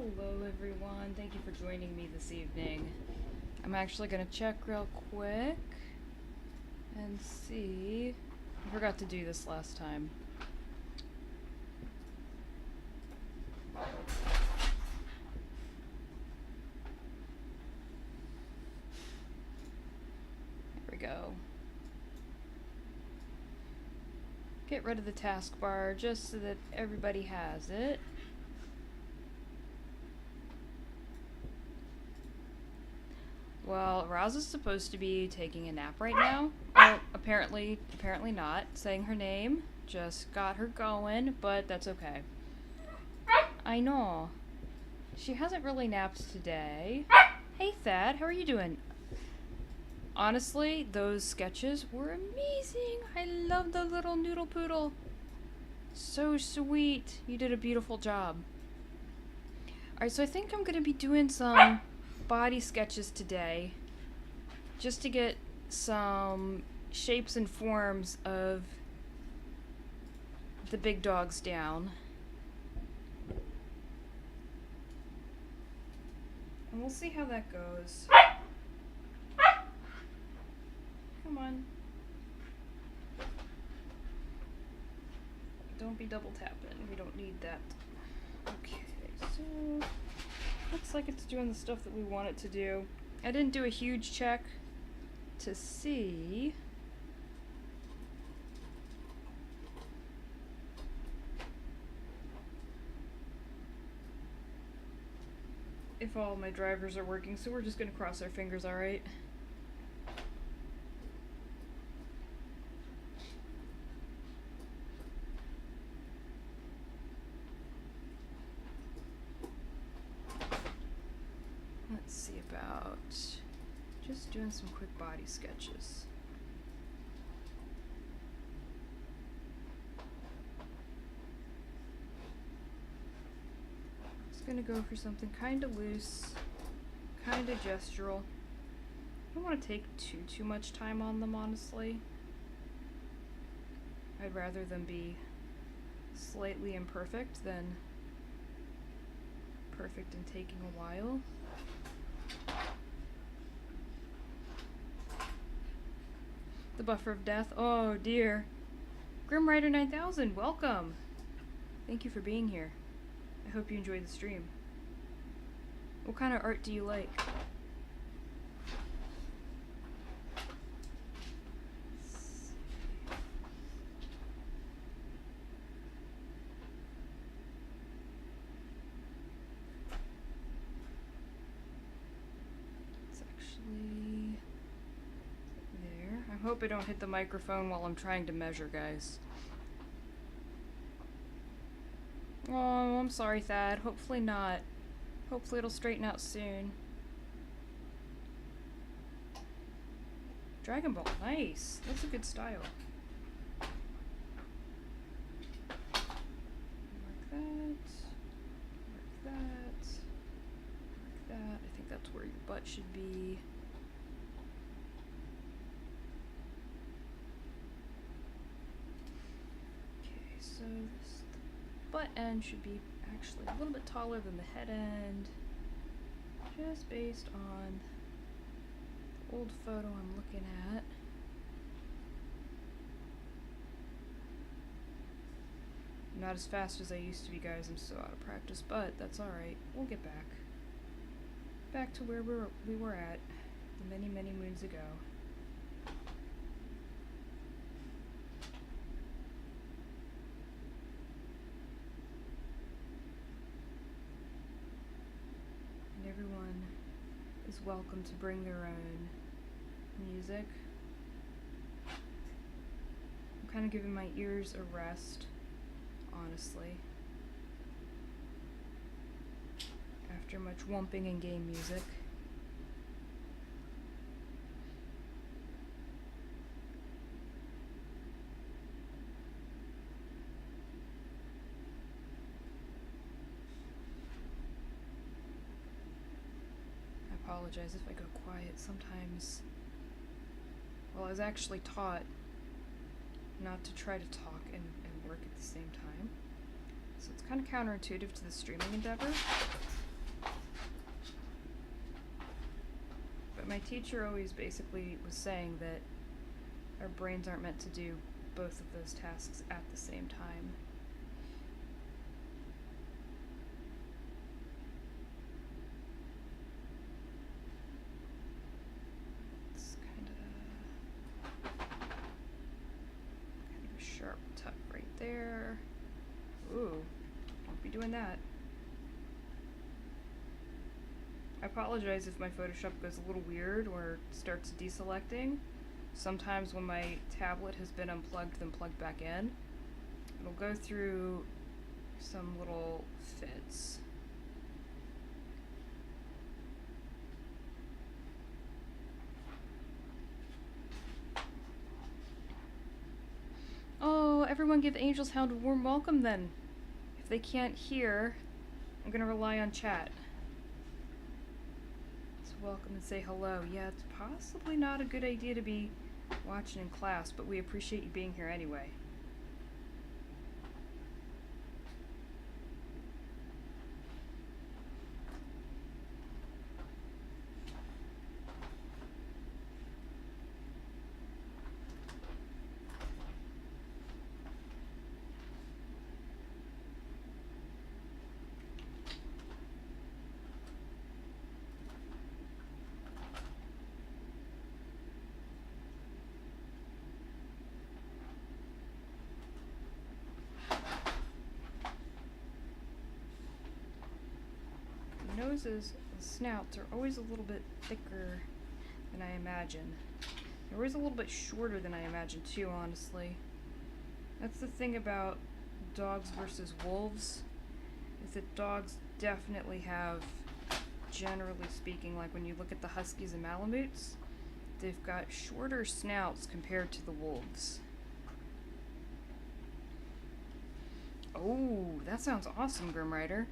Hello everyone, thank you for joining me this evening. I'm actually gonna check real quick and see. I forgot to do this last time. There we go. Get rid of the taskbar just so that everybody has it. Well, Roz is supposed to be taking a nap right now. Well, apparently not. Saying her name just got her going, but that's okay. I know. She hasn't really napped today. Hey Thad, how are you doing? Honestly, those sketches were amazing. I love the little noodle poodle. So sweet. You did a beautiful job. Alright, so I think I'm gonna be doing some body sketches today, just to get some shapes and forms of the big dogs down. And we'll see how that goes. Come on. Don't be double tapping. We don't need that. Okay, so looks like it's doing the stuff that we want it to do. I didn't do a huge check to see if all my drivers are working, so we're just gonna cross our fingers, alright? Let's see about just doing some quick body sketches. Just gonna go for something kinda loose, kinda gestural. I don't want to take too much time on them, honestly. I'd rather them be slightly imperfect than perfect and taking a while. The buffer of death. Oh dear. Grim Rider 9000, welcome. Thank you for being here. I hope you enjoyed the stream. What kind of art do you like? It's actually there. I hope I don't hit the microphone while I'm trying to measure, guys. Oh, I'm sorry, Thad. Hopefully not. Hopefully it'll straighten out soon. Dragon Ball, nice. That's a good style. Mark that. Mark that. Mark that. I think that's where your butt should be. Okay, so this butt end should be actually a little bit taller than the head end, just based on the old photo I'm looking at. I'm not as fast as I used to be, guys. I'm so out of practice, but that's alright. We'll get back. Back to where we were at many, many moons ago. Everyone is welcome to bring their own music. I'm kind of giving my ears a rest, honestly, after much whumping and game music. I apologize if I go quiet. Sometimes, well, I was actually taught not to try to talk and work at the same time. So it's kind of counterintuitive to the streaming endeavor. My teacher always basically was saying that our brains aren't meant to do both of those tasks at the same time. It's kind of a sharp tuck right there. Ooh, won't be doing that. I apologize if my Photoshop goes a little weird or starts deselecting. Sometimes when my tablet has been unplugged then plugged back in, it'll go through some little fits. Oh, everyone give Angel's Hound a warm welcome then. If they can't hear, I'm gonna rely on chat. So welcome and say hello. Yeah, it's possibly not a good idea to be watching in class, but we appreciate you being here anyway. Noses and snouts are always a little bit thicker than I imagine. They're always a little bit shorter than I imagine too, honestly. That's the thing about dogs versus wolves, is that dogs definitely have, generally speaking, like when you look at the huskies and malamutes, they've got shorter snouts compared to the wolves. Oh, that sounds awesome, Grim Rider.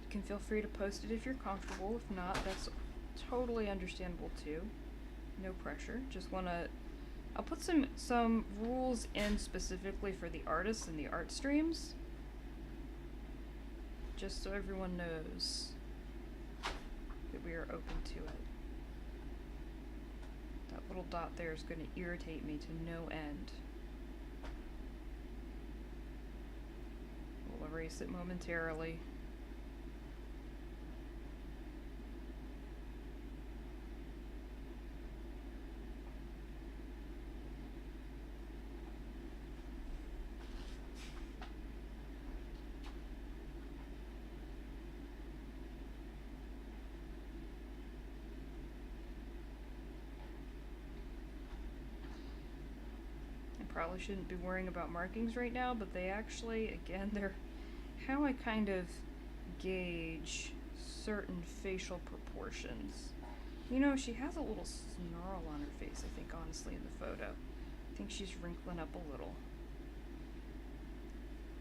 You can feel free to post it if you're comfortable. If not, that's totally understandable too. No pressure. Just wanna... I'll put some rules in specifically for the artists and the art streams, just so everyone knows that we are open to it. That little dot there is going to irritate me to no end. We'll erase it momentarily. Probably shouldn't be worrying about markings right now, but they actually, again, they're how I kind of gauge certain facial proportions. You know, she has a little snarl on her face, I think, honestly, in the photo. I think she's wrinkling up a little.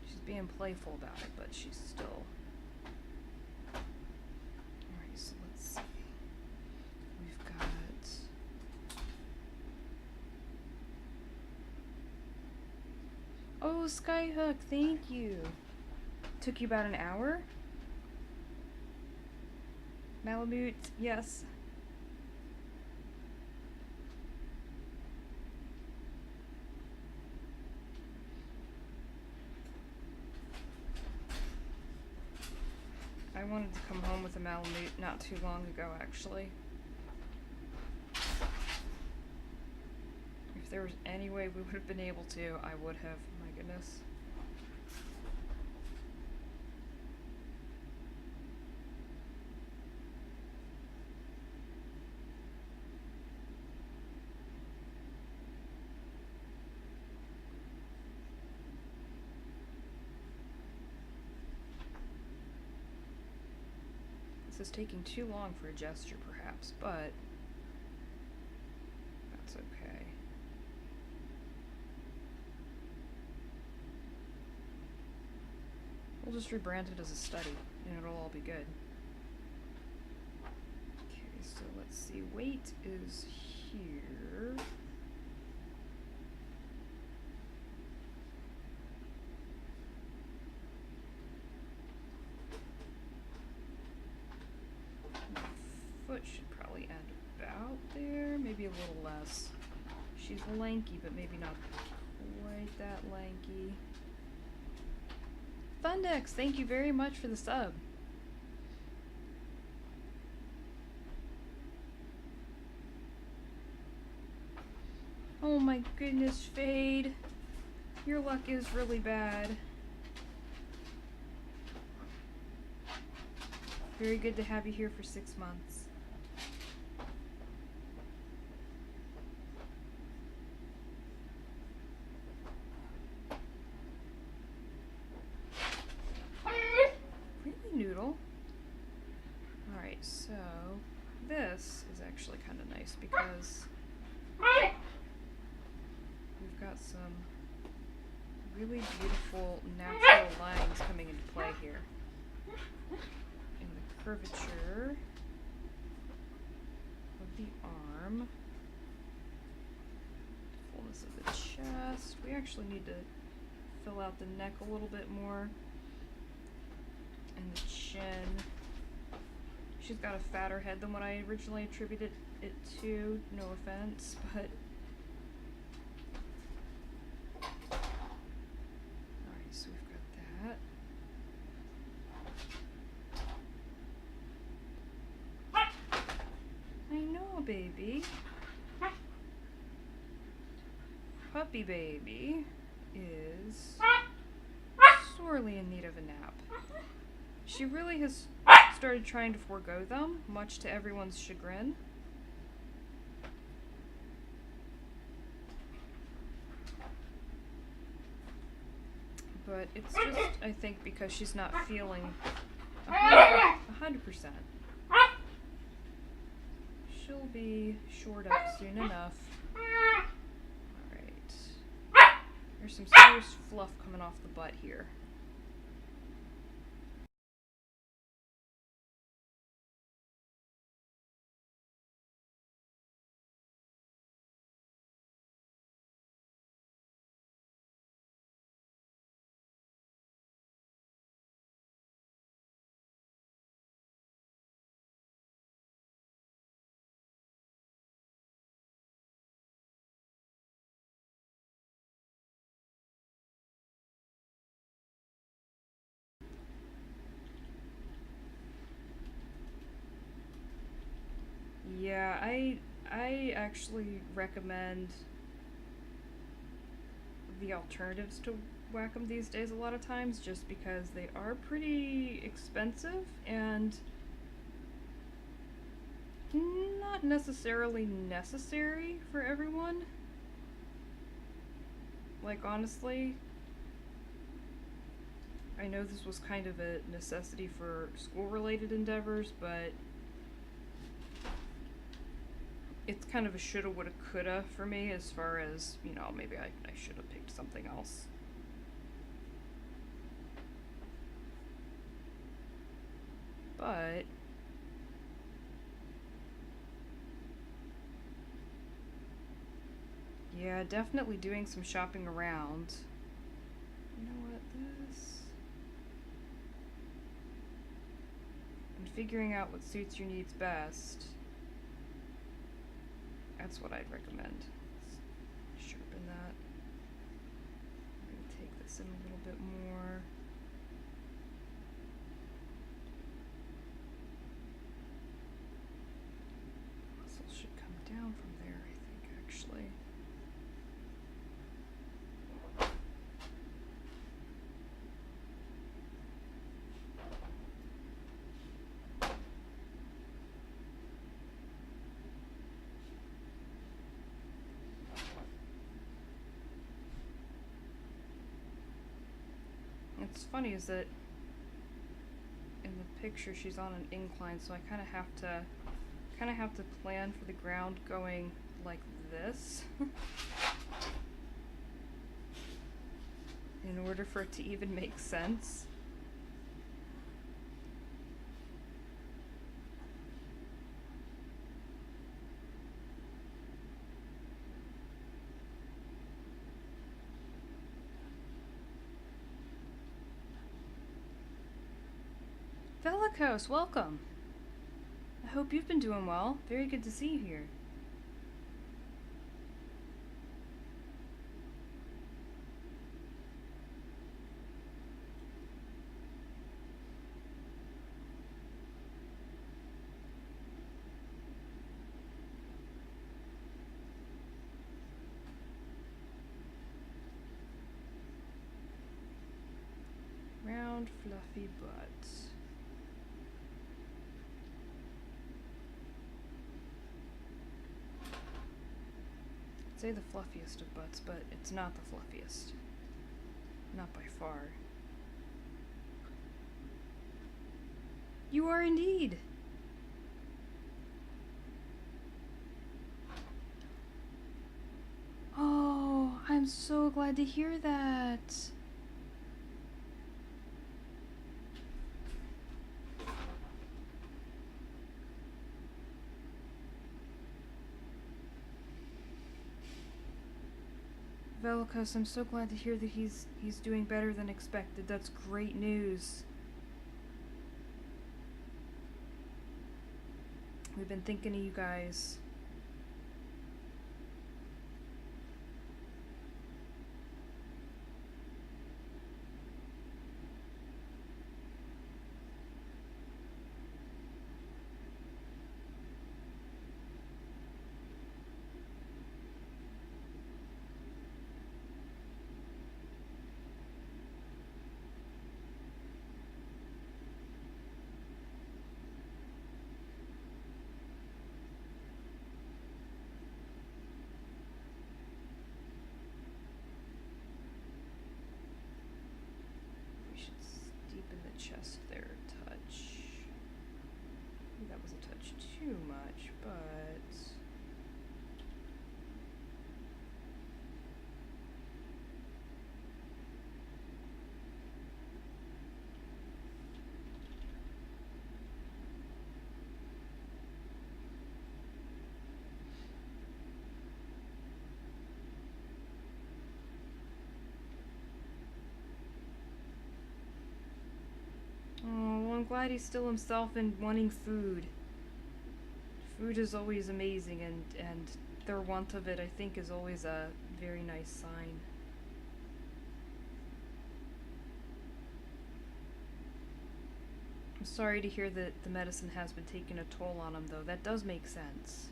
She's being playful about it, but she's still... Alright, so let's see. We've got... Oh, Skyhook, thank you. Took you about an hour? Malamute, yes. I wanted to come home with a Malamute not too long ago, actually. If there was any way we would have been able to, I would have. My goodness. This is taking too long for a gesture, perhaps, but that's okay. We'll just rebrand it as a study, and it'll all be good. Okay, so let's see. Weight is here. maybe a little less. She's lanky, but maybe not quite that lanky. Fundex, thank you very much for the sub. Oh my goodness, Fade. Your luck is really bad. Very good to have you here for 6 months. Really, Noodle? Alright, so this is actually kind of nice because we've got some really beautiful natural lines coming into play here. In the curvature of the arm, fullness of the chest. We actually need to fill out the neck a little bit more. And the chin. She's got a fatter head than what I originally attributed it to, no offense, but alright, so we've got that. I know, baby. Puppy baby is sorely in need of a nap. She really has started trying to forego them, much to everyone's chagrin. But it's just, I think, because she's not feeling 100%. She'll be shored up soon enough. Alright. There's some serious fluff coming off the butt here. Yeah, I actually recommend the alternatives to Wacom these days a lot of times, just because they are pretty expensive and not necessarily necessary for everyone. Like, honestly, I know this was kind of a necessity for school-related endeavors, but it's kind of a shoulda, woulda, coulda for me as far as, you know, maybe I should have picked something else. But yeah, definitely doing some shopping around. You know what, this... and figuring out what suits your needs best. That's what I'd recommend. Let's sharpen that. I'm going to take this in a little bit more. Muscle should come down from there, I think, actually. What's funny is that in the picture she's on an incline, so I kind of have to plan for the ground going like this in order for it to even make sense. Velicos, welcome. I hope you've been doing well. Very good to see you here. fluffy butt. I'd say the fluffiest of butts, but it's not the fluffiest. Not by far. You are indeed! Oh, I'm so glad to hear that. Velikos, I'm so glad to hear that he's doing better than expected. That's great news. We've been thinking of you guys. We should deepen the chest there a touch. Maybe that was a touch too much, but... Oh, well, I'm glad he's still himself and wanting food. Food is always amazing, and their want of it, I think, is always a very nice sign. I'm sorry to hear that the medicine has been taking a toll on him, though. That does make sense.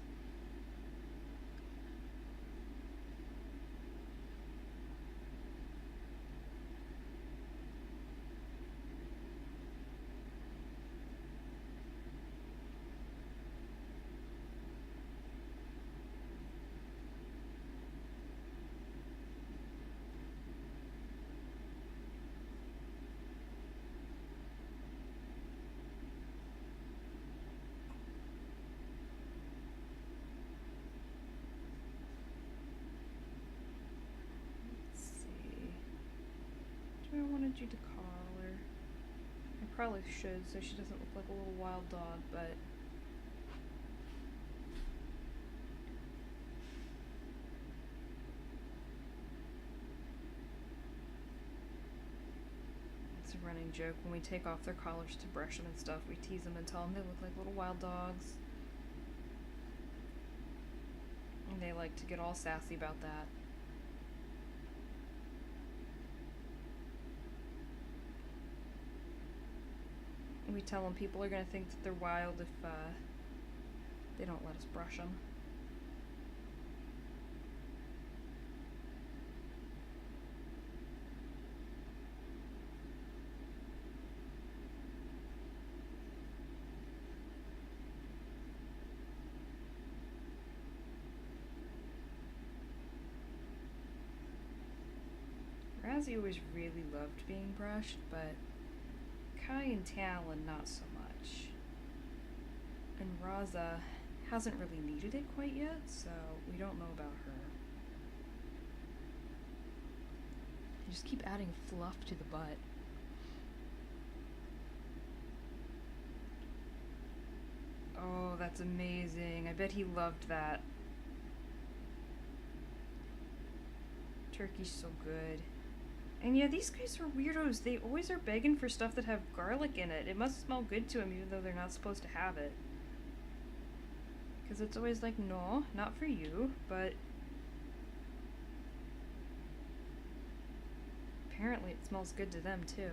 I wanted you to collar her. I probably should, so she doesn't look like a little wild dog, but... It's a running joke. When we take off their collars to brush them and stuff, we tease them and tell them they look like little wild dogs. And they like to get all sassy about that. We tell them people are going to think that they're wild if they don't let us brush them. Razzy always really loved being brushed, but Kai and Talon not so much. And Raza hasn't really needed it quite yet, so we don't know about her. They just keep adding fluff to the butt. Oh, that's amazing. I bet he loved that. Turkey's so good. And yeah, these guys are weirdos. They always are begging for stuff that have garlic in it. It must smell good to them even though they're not supposed to have it. Because it's always like, no, not for you, but... apparently it smells good to them too.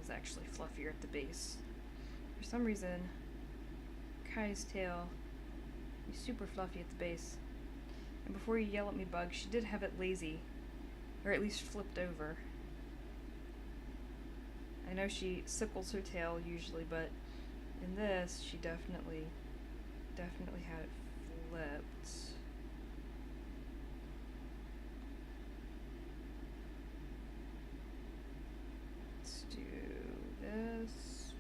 is actually fluffier at the base. For some reason, Kai's tail is super fluffy at the base. And before you yell at me, Bug, she did have it lazy. Or at least flipped over. I know she sickles her tail usually, but in this, she definitely had it flipped. Let's do this.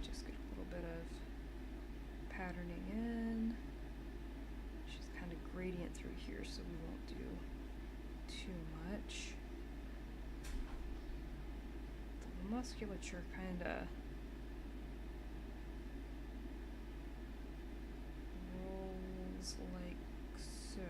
Just get a little bit of patterning in. She's kind of gradient through here, so we won't do too much. The musculature kind of rolls like so.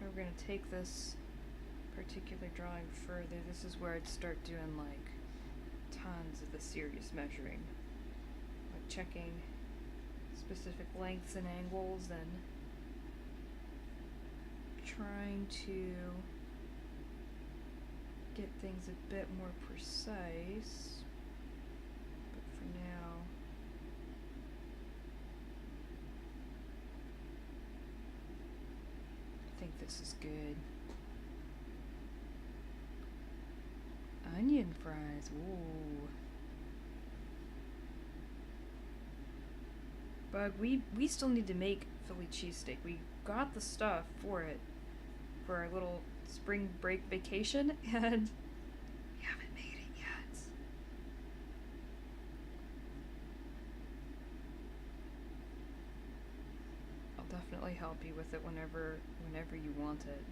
We're going to take this particular drawing further. This is where I'd start doing like tons of the serious measuring, like checking specific lengths and angles and trying to get things a bit more precise. But for now, I think this is good. Onion fries, ooh. Bug, we still need to make Philly cheesesteak. We got the stuff for it for our little spring break vacation, and we haven't made it yet. I'll definitely help you with it whenever you want it.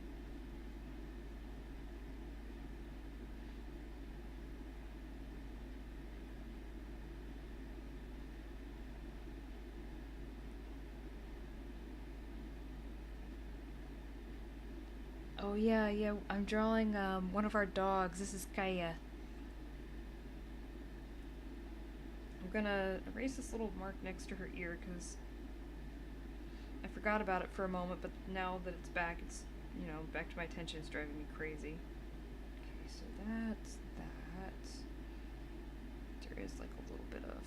Oh yeah, I'm drawing one of our dogs. This is Kaya. I'm gonna erase this little mark next to her ear because I forgot about it for a moment, but now that it's back, it's, you know, back to my attention. It's driving me crazy. Okay, so that's that. There is like a little bit of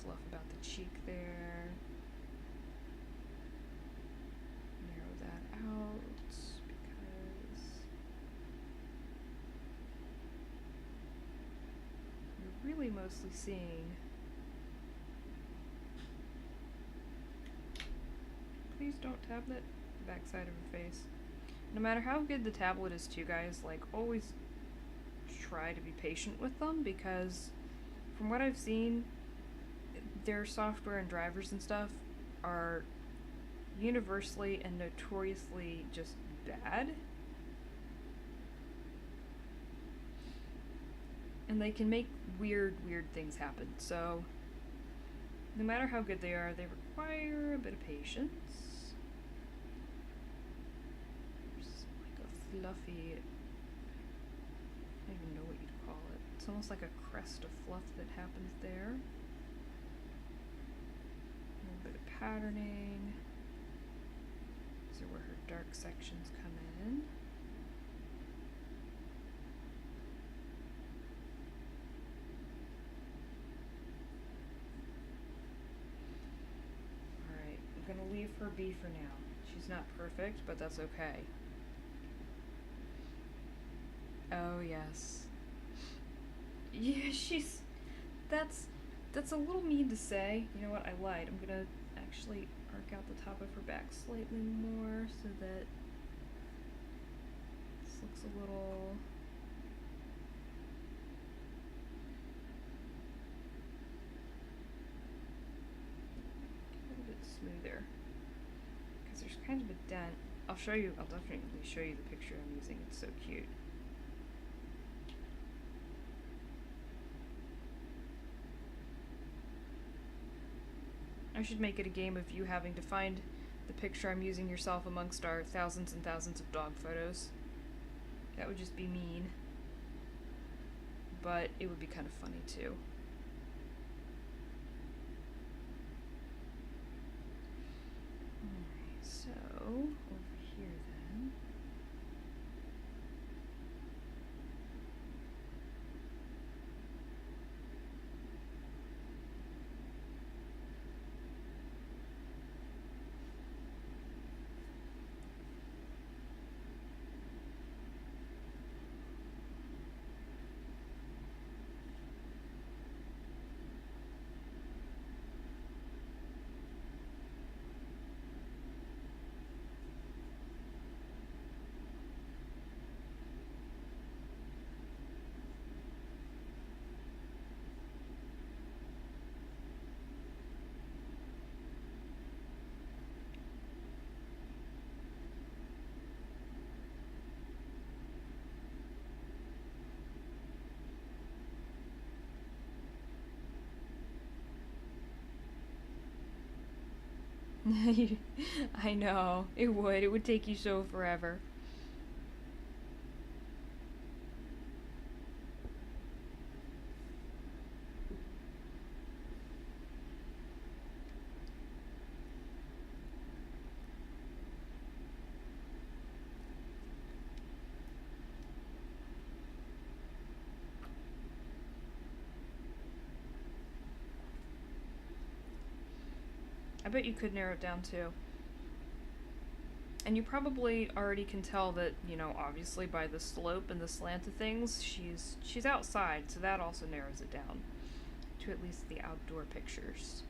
fluff about the cheek there. Narrow that out. Really mostly seeing. Please don't tablet the backside of her face. No matter how good the tablet is too, guys, like, always try to be patient with them, because from what I've seen, their software and drivers and stuff are universally and notoriously just bad. And they can make weird things happen. So, no matter how good they are, they require a bit of patience. There's like a fluffy, I don't even know what you'd call it. It's almost like a crest of fluff that happens there. A little bit of patterning. These are where her dark sections come in. I'm gonna leave her be for now. She's not perfect, but that's okay. Oh yes. Yeah, That's a little mean to say. You know what? I lied. I'm gonna actually arc out the top of her back slightly more so that this looks a little... bit smoother. Because there's kind of a dent. I'll definitely show you the picture I'm using. It's so cute. I should make it a game of you having to find the picture I'm using yourself amongst our thousands and thousands of dog photos. That would just be mean. But it would be kind of funny too. Alright, so over here then. I know, it would. It would take you so forever. I bet you could narrow it down too. And you probably already can tell that, you know, obviously by the slope and the slant of things, she's outside, so that also narrows it down to at least the outdoor pictures.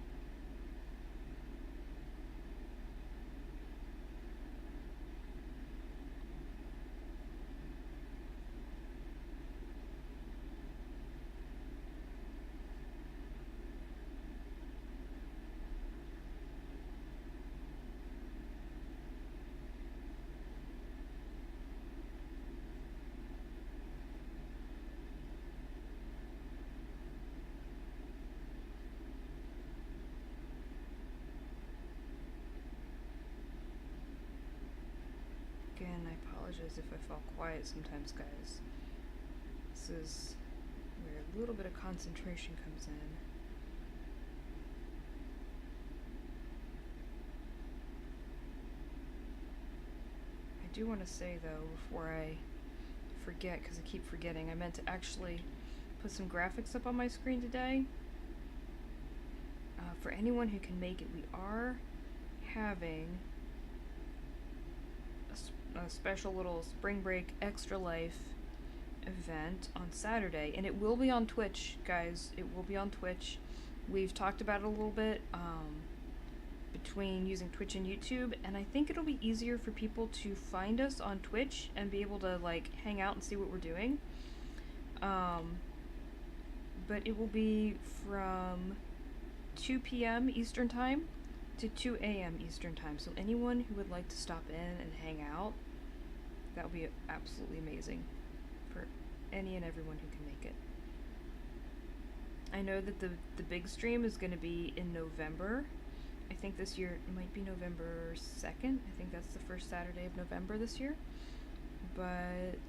Again, I apologize if I fall quiet sometimes, guys. This is where a little bit of concentration comes in. I do want to say, though, before I forget, because I keep forgetting, I meant to actually put some graphics up on my screen today. For anyone who can make it, we are having a special little spring break extra life event on Saturday, and it will be on Twitch, guys. It will be on Twitch. We've talked about it a little bit between using Twitch and YouTube, and I think it'll be easier for people to find us on Twitch and be able to like hang out and see what we're doing. But it will be from 2 p.m. Eastern Time to 2 a.m. Eastern Time, so anyone who would like to stop in and hang out, that would be absolutely amazing for any and everyone who can make it. I know that the big stream is going to be in November. I think this year it might be November 2nd. I think that's the first Saturday of November this year. But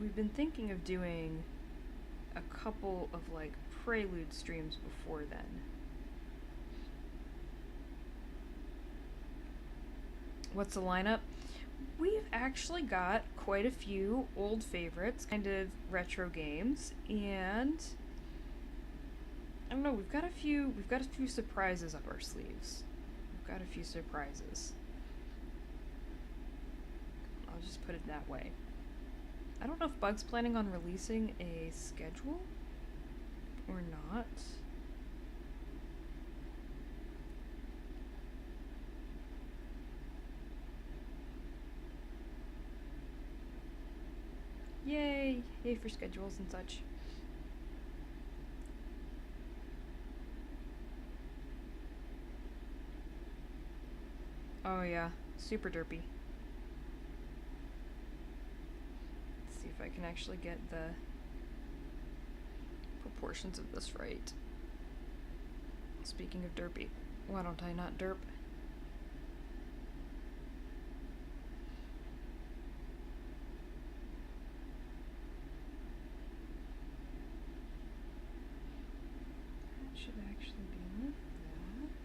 we've been thinking of doing a couple of like prelude streams before then. What's the lineup? We've actually got quite a few old favorites, kind of retro games, and I don't know, we've got a few surprises up our sleeves. We've got a few surprises. I'll just put it that way. I don't know if Bug's planning on releasing a schedule Or not. Yay! Yay for schedules and such. Oh yeah, super derpy. Let's see if I can actually get the proportions of this right. Speaking of derpy, why don't I not derp? That should actually be like that.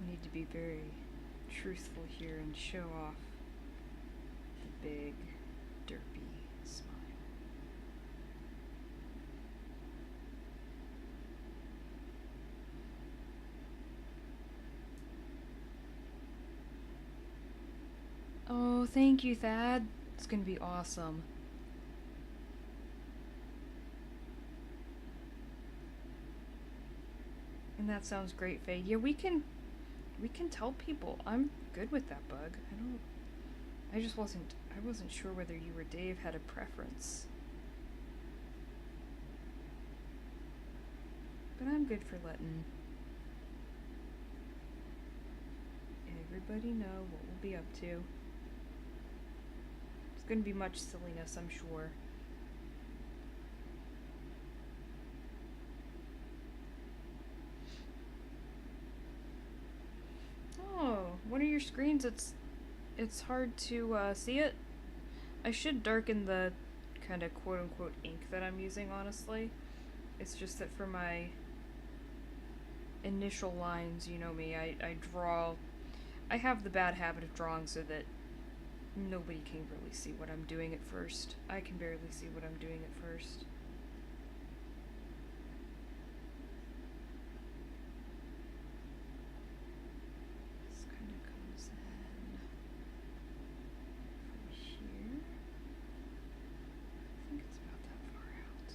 Need to be very truthful here and show off the big, derpy smile. Oh, thank you, Thad. It's gonna be awesome. And that sounds great, Faye. Yeah, we can tell people. I'm good with that bug. I wasn't sure whether you or Dave had a preference. But I'm good for letting everybody know what we'll be up to. It's gonna be much silliness, I'm sure. Oh, one of your screens, it's hard to see it. I should darken the kind of quote-unquote ink that I'm using, honestly. It's just that for my initial lines, you know me, I draw... I have the bad habit of drawing so that nobody can really see what I'm doing at first. I can barely see what I'm doing at first. This kind of comes in from here. I think it's about that far out.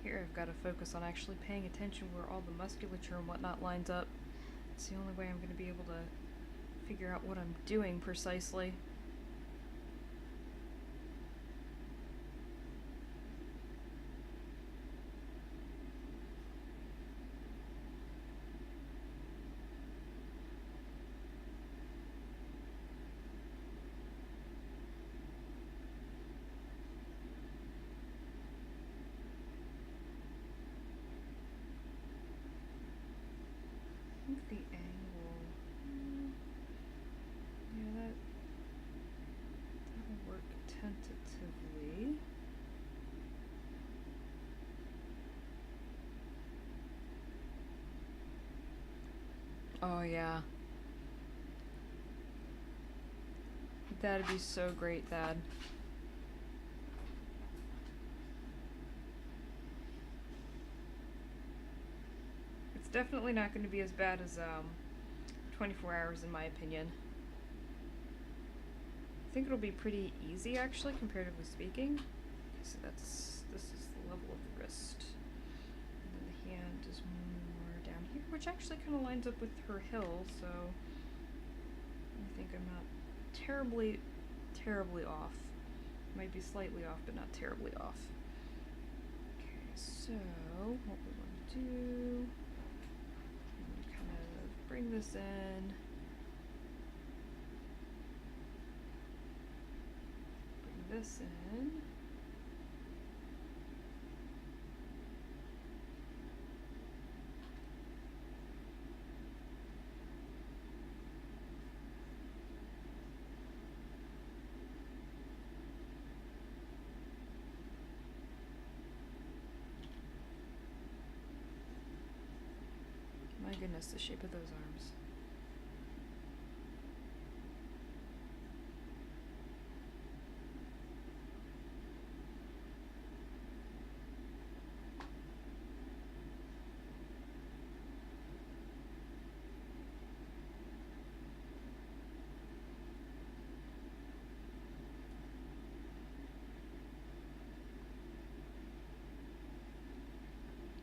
Here I've got to focus on actually paying attention where all the musculature and whatnot lines up. It's the only way I'm going to be able to figure out what I'm doing precisely. I think the angle... yeah, that'll work tentatively. Oh yeah. That'd be so great, Thad. It's definitely not going to be as bad as 24 hours in my opinion. I think it'll be pretty easy actually, comparatively speaking. Okay, so this is the level of the wrist. And then the hand is more down here, which actually kind of lines up with her hill, so I think I'm not terribly off. Might be slightly off, but not terribly off. Okay, so what we want to do, kind of bring this in. Bring this in. My goodness, the shape of those arms.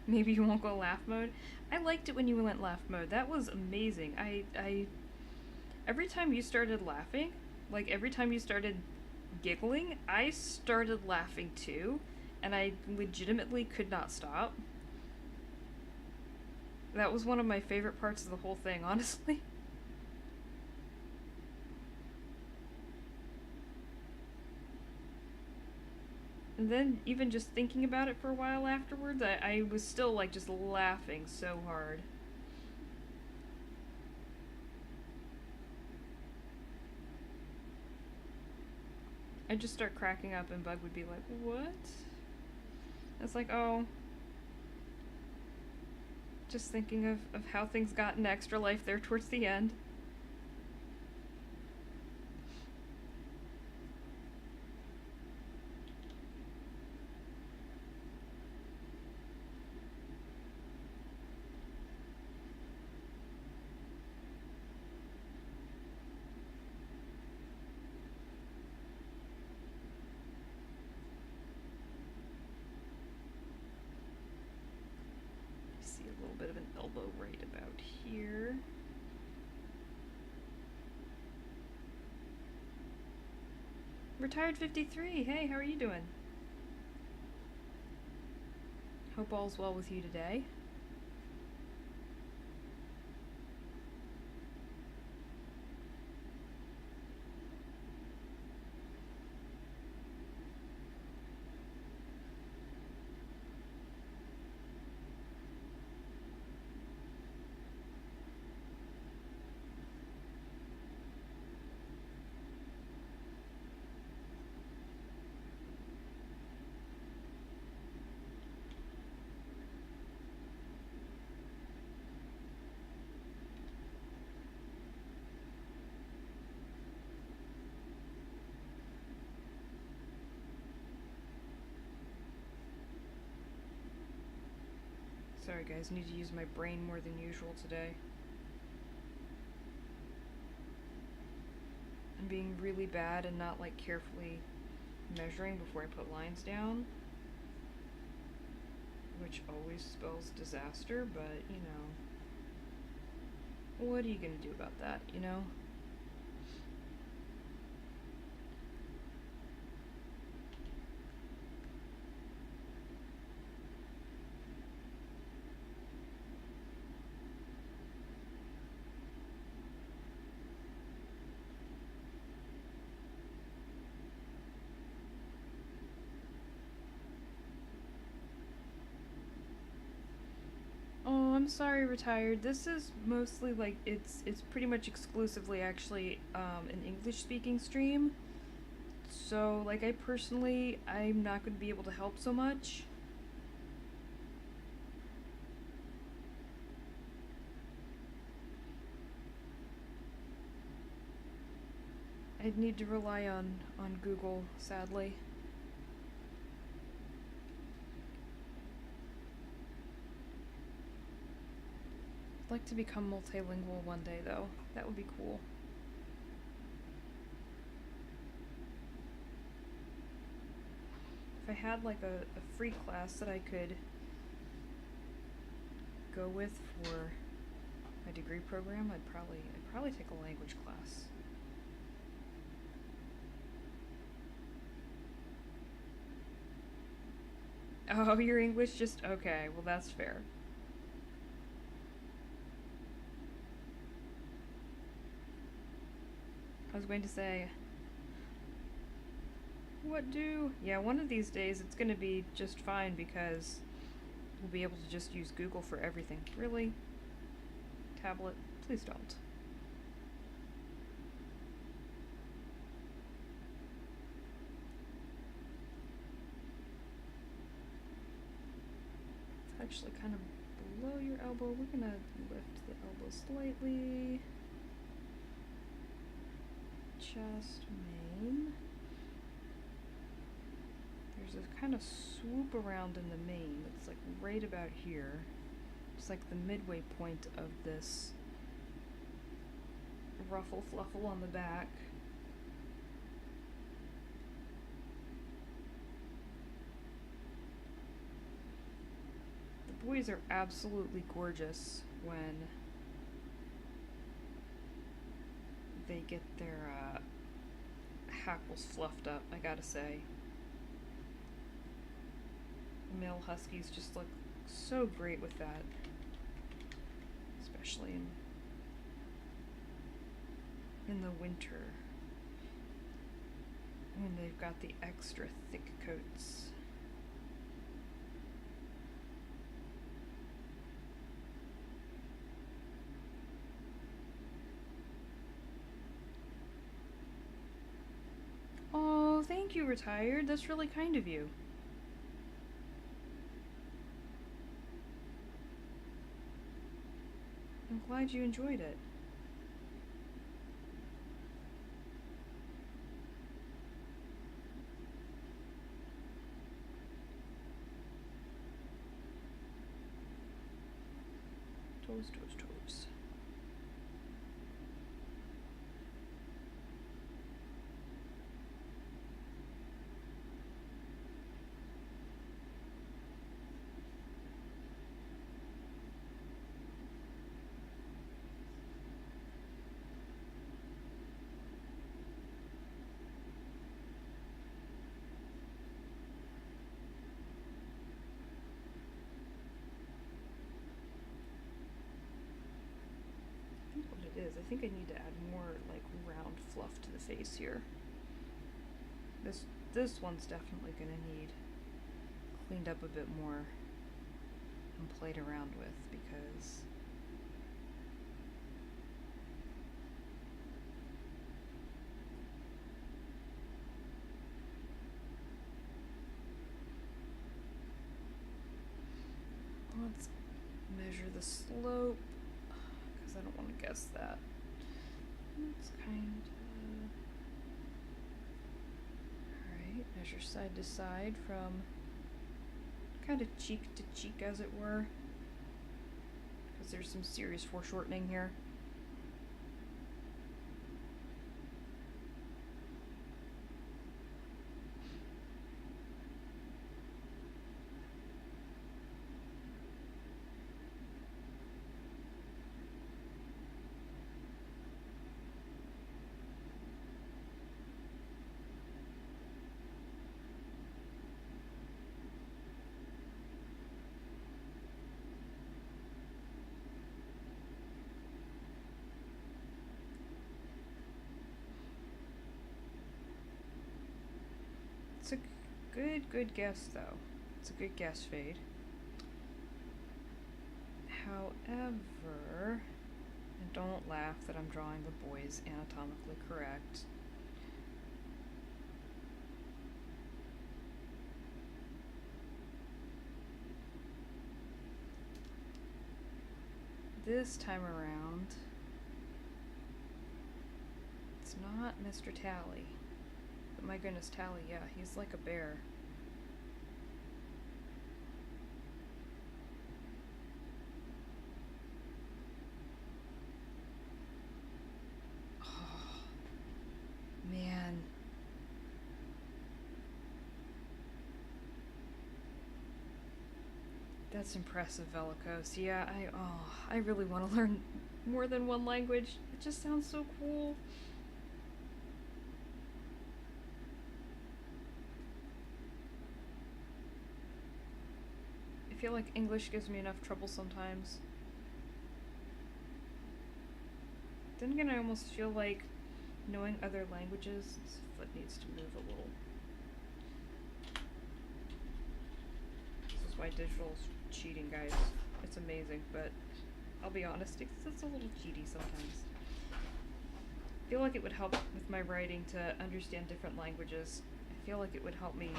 Maybe you won't go laugh mode. I liked it when you went laugh mode. That was amazing. I every time you started laughing, like every time you started giggling, I started laughing too, and I legitimately could not stop. That was one of my favorite parts of the whole thing, honestly. And then even just thinking about it for a while afterwards, I was still like just laughing so hard. I'd just start cracking up and Bug would be like, what? It's like, oh. Just thinking of how things got in Extra Life there towards the end. Bit of an elbow right about here. Retired 53, hey, how are you doing? Hope all's well with you today. Sorry guys, need to use my brain more than usual today. I'm being really bad and not like carefully measuring before I put lines down, which always spells disaster, but you know, what are you gonna do about that, you know? I'm sorry, Retired. This is mostly like it's pretty much exclusively actually an English speaking stream. So like I'm not going to be able to help so much. I'd need to rely on Google, sadly. I'd like to become multilingual one day, though. That would be cool. If I had like a free class that I could go with for my degree program, I'd probably take a language class. Oh, your English just okay. Well, that's fair. I was going to say, what do? Yeah, one of these days it's going to be just fine because we'll be able to just use Google for everything. Really? Tablet? Please don't. It's actually kind of below your elbow. We're going to lift the elbow slightly. Chest, mane. There's a kind of swoop around in the mane that's like right about here. It's like the midway point of this ruffle fluffle on the back. The boys are absolutely gorgeous when they get their hackles fluffed up, I gotta say. Male huskies just look so great with that, especially in the winter when they've got the extra thick coats. Oh, thank you, Retired. That's really kind of you. I'm glad you enjoyed it. Toes, toes, toes. I think I need to add more like round fluff to the face here. This one's definitely gonna need cleaned up a bit more and played around with because let's measure the slope because I don't want to guess that. It's kind of... Alright, measure side to side from kind of cheek to cheek as it were, because there's some serious foreshortening here. It's a good guess, though. It's a good guess, Fade. However, and don't laugh that I'm drawing the boys anatomically correct. This time around, it's not Mr. Tally. But my goodness, Tally, yeah, he's like a bear. That's impressive, Velikos. Yeah, I really want to learn more than one language. It just sounds so cool. I feel like English gives me enough trouble sometimes. Then again, I almost feel like knowing other languages. This foot needs to move a little. This is why digital's cheating, guys. It's amazing, but I'll be honest, it's a little cheaty sometimes. I feel like it would help with my writing to understand different languages. I feel like it would help me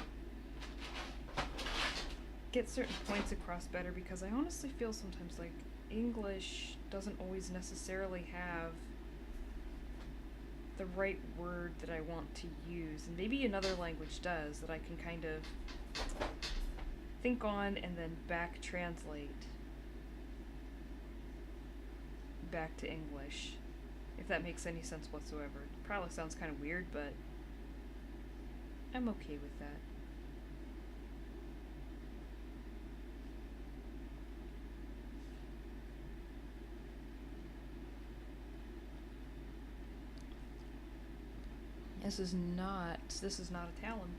get certain points across better, because I honestly feel sometimes like English doesn't always necessarily have the right word that I want to use, and maybe another language does, that I can kind of think on and then back translate back to English, if that makes any sense whatsoever. It probably sounds kind of weird, but I'm okay with that. This is not a Talon.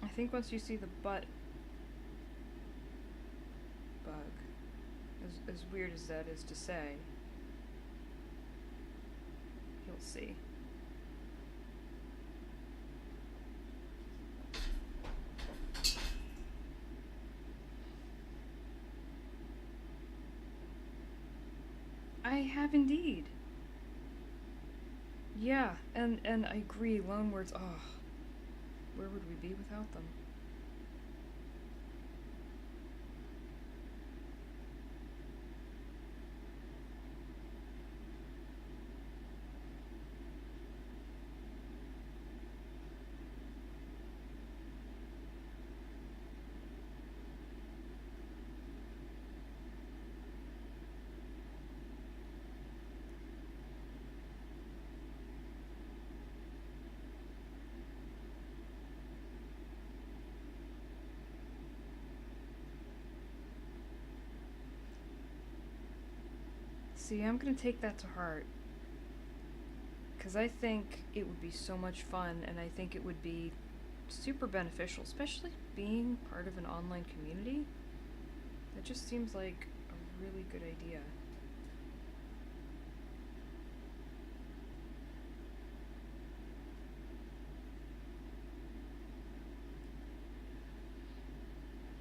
I think once you see the butt bug, as weird as that is to say, you'll see. I have indeed. Yeah, and I agree, loan words, oh, where would we be without them? See, I'm gonna take that to heart, because I think it would be so much fun, and I think it would be super beneficial, especially being part of an online community. That just seems like a really good idea.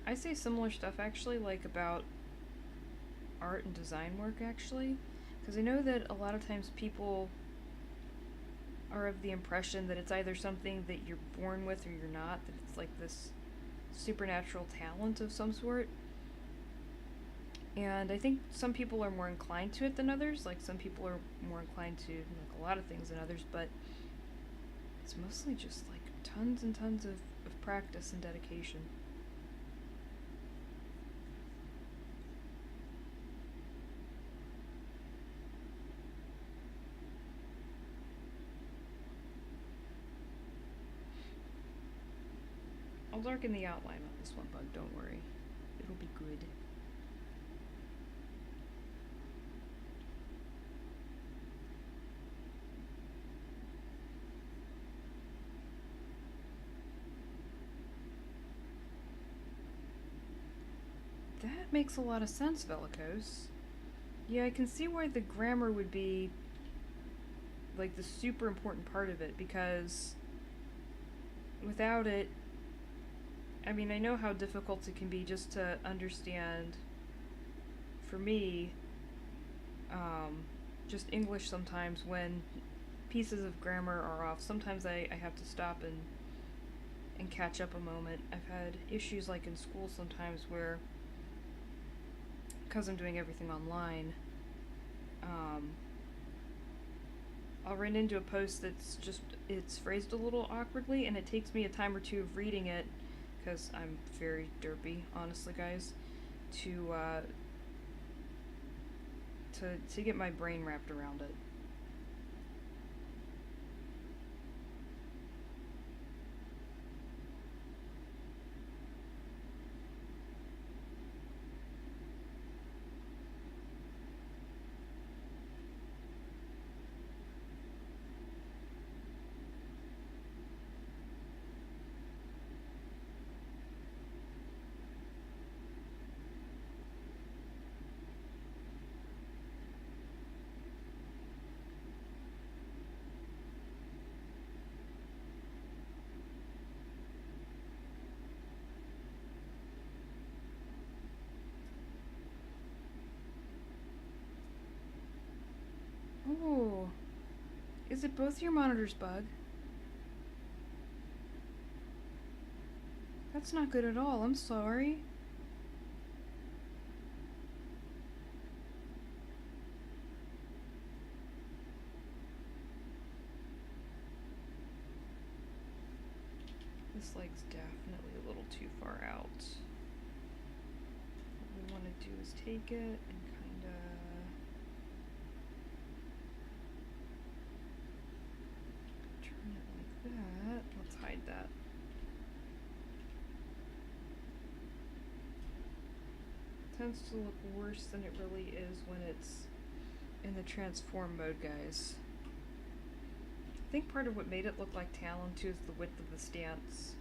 I say similar stuff actually, like about art and design work actually, because I know that a lot of times people are of the impression that it's either something that you're born with or you're not, that it's like this supernatural talent of some sort. And I think some people are more inclined to it than others. Like, some people are more inclined to like a lot of things than others, but it's mostly just like tons and tons of practice and dedication. I'll darken the outline on this one, bug, don't worry. It'll be good. That makes a lot of sense, Velikos. Yeah, I can see why the grammar would be like the super important part of it, because without it, I mean, I know how difficult it can be just to understand, for me, just English sometimes when pieces of grammar are off. Sometimes I have to stop and catch up a moment. I've had issues like in school sometimes where, because I'm doing everything online, um, I'll run into a post that's just, it's phrased a little awkwardly, and it takes me a time or two of reading it, because I'm very derpy, honestly, guys, to, to get my brain wrapped around it. Oh, is it both your monitors bug? That's not good at all, I'm sorry. This leg's definitely a little too far out. What we want to do is take it and kind of turn it like that. Let's hide that. Tends to look worse than it really is when it's in the transform mode, guys. I think part of what made it look like Talon too is the width of the stance.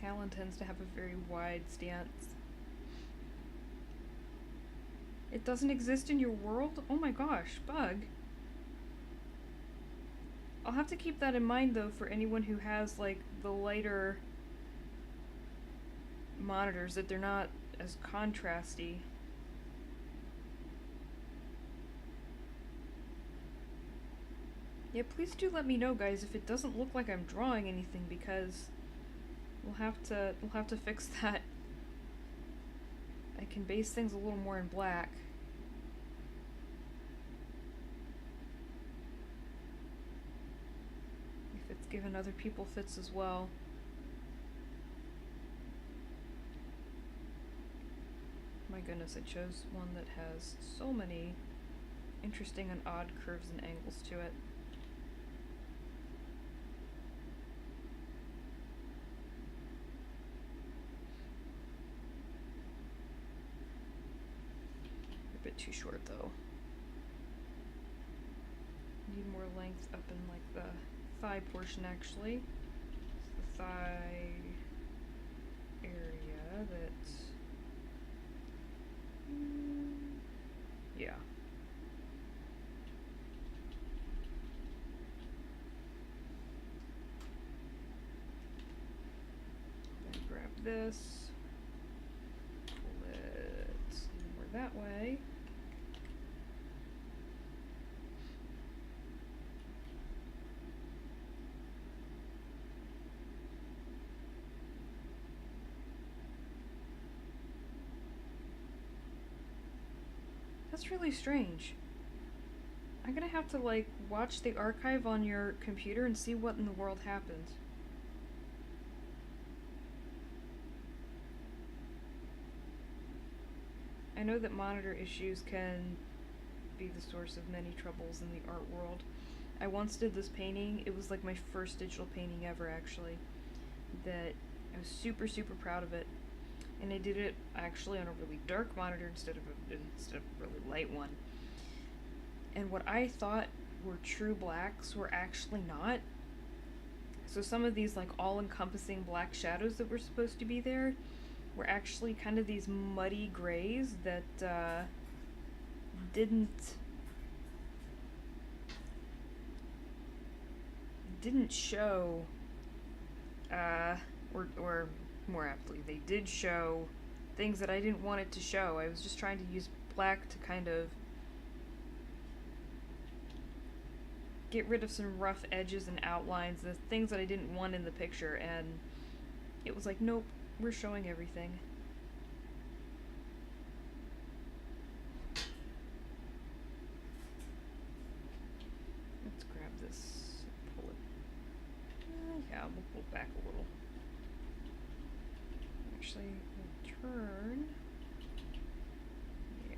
Talon tends to have a very wide stance. It doesn't exist in your world? Oh my gosh, bug. I'll have to keep that in mind though for anyone who has like the lighter monitors, that they're not as contrasty. Yeah, please do let me know, guys, if it doesn't look like I'm drawing anything, because we'll have to fix that. I can base things a little more in black. If it's given other people fits as well. My goodness, I chose one that has so many interesting and odd curves and angles to it. A bit too short though. Need more length up in like the thigh portion actually. It's the thigh area that yeah. Then grab this, pull it more that way. That's really strange. I'm gonna have to like watch the archive on your computer and see what in the world happened. I know that monitor issues can be the source of many troubles in the art world. I once did this painting. It was like my first digital painting ever, actually. That I was super, super proud of it. And I did it actually on a really dark monitor instead of a really light one. And what I thought were true blacks were actually not. So some of these like all-encompassing black shadows that were supposed to be there were actually kind of these muddy grays that didn't show, or more aptly, they did show things that I didn't want it to show. I was just trying to use black to kind of get rid of some rough edges and outlines, the things that I didn't want in the picture, and it was like, nope, we're showing everything. Yeah, we'll pull back a little. Actually, we'll turn. Yeah.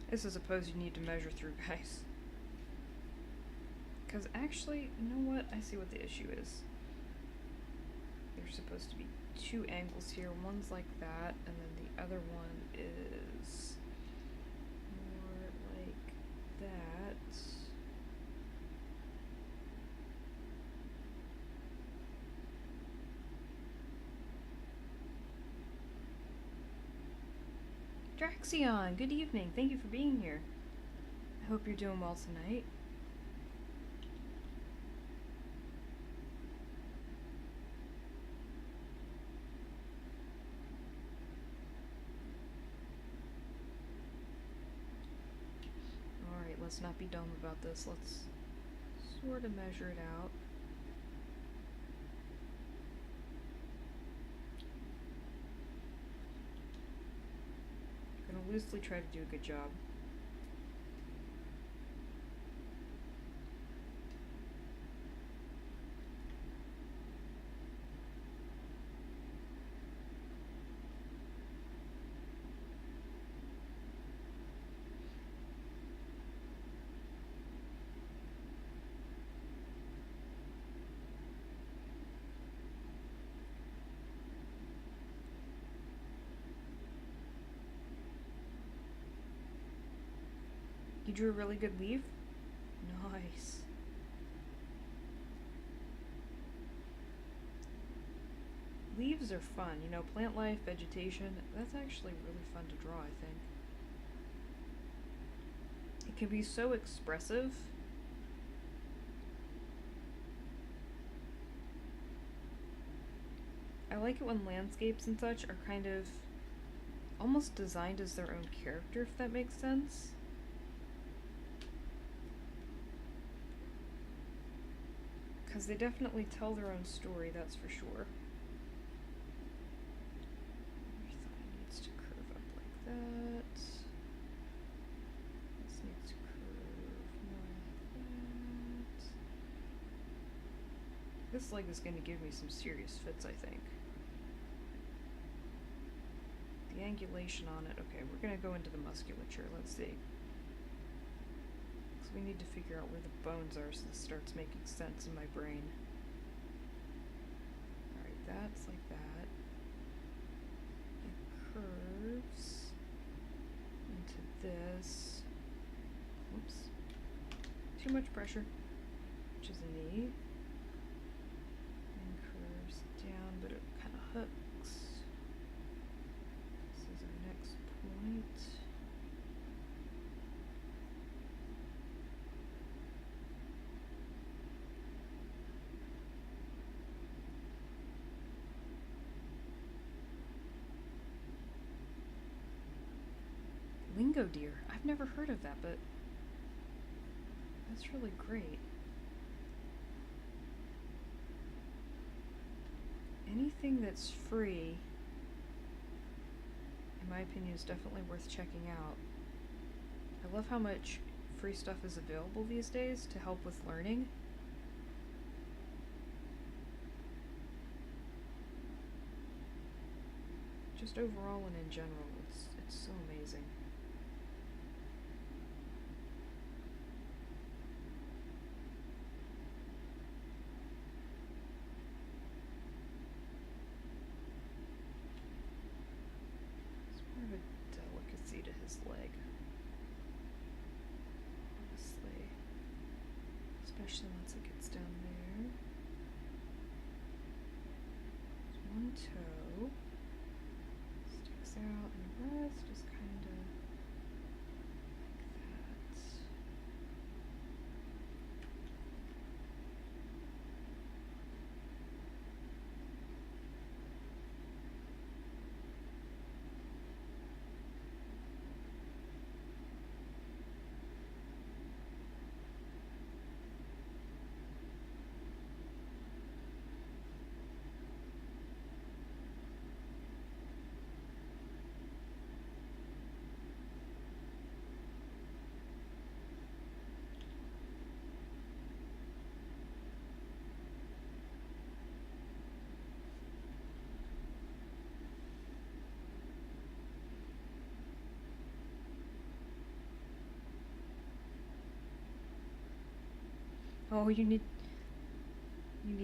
This is a pose you need to measure through, guys. Because actually, you know what? I see what the issue is. There's supposed to be two angles here. One's like that, and then the other one is more like that. Draxion, good evening. Thank you for being here. I hope you're doing well tonight. Alright, let's not be dumb about this. Let's sort of measure it out. I'm gonna loosely try to do a good job. You drew a really good leaf? Nice. Leaves are fun, you know, plant life, vegetation, that's actually really fun to draw, I think. It can be so expressive. I like it when landscapes and such are kind of almost designed as their own character, if that makes sense. Because they definitely tell their own story, that's for sure. Your thigh needs to curve up like that. This needs to curve more like that. This leg is going to give me some serious fits, I think. The angulation on it. Okay, we're going to go into the musculature. Let's see. We need to figure out where the bones are so this starts making sense in my brain. Alright, that's like that. It curves into this. Oops. Too much pressure. Which is a knee. And curves down, but it kind of hooks. This is our next point. Lingo deer. I've never heard of that, but that's really great. Anything that's free, in my opinion, is definitely worth checking out. I love how much free stuff is available these days to help with learning. Just overall and in general, it's so amazing. Especially once it gets down there. There's one toe. Sticks out, and the rest is kind of like that. Oh, you need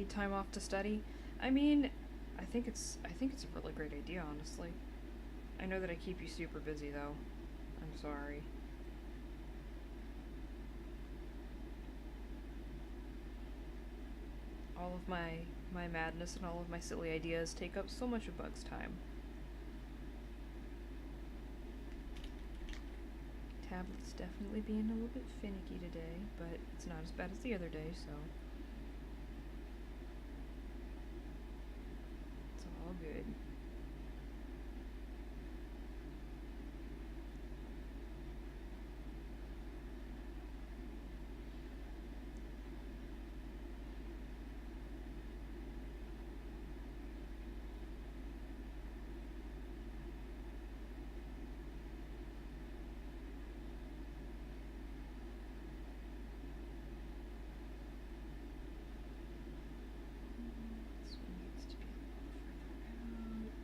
time off to study? I mean, I think it's a really great idea, honestly. I know that I keep you super busy though. I'm sorry. All of my madness and all of my silly ideas take up so much of Bug's time. Tablet's definitely being a little bit finicky today, but it's not as bad as the other day, so it's all good. This one needs to be a little further out.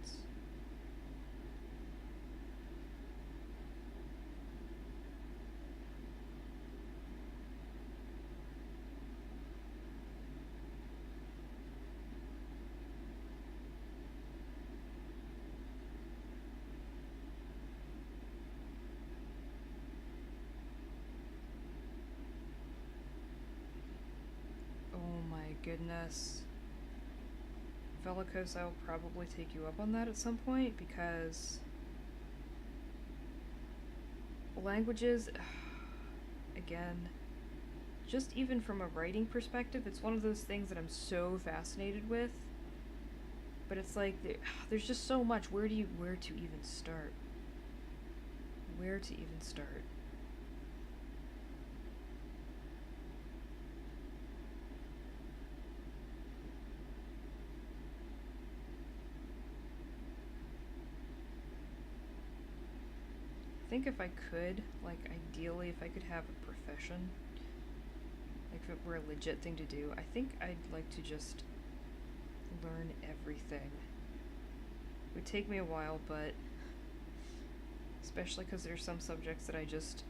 Oh my goodness. Velicos, I'll probably take you up on that at some point because languages, again, just even from a writing perspective, it's one of those things that I'm so fascinated with. But it's like there's just so much. Where to even start? Where to even start? I think if I could, like ideally if I could have a profession, like if it were a legit thing to do, I think I'd like to just learn everything. It would take me a while, but especially because there's some subjects that I just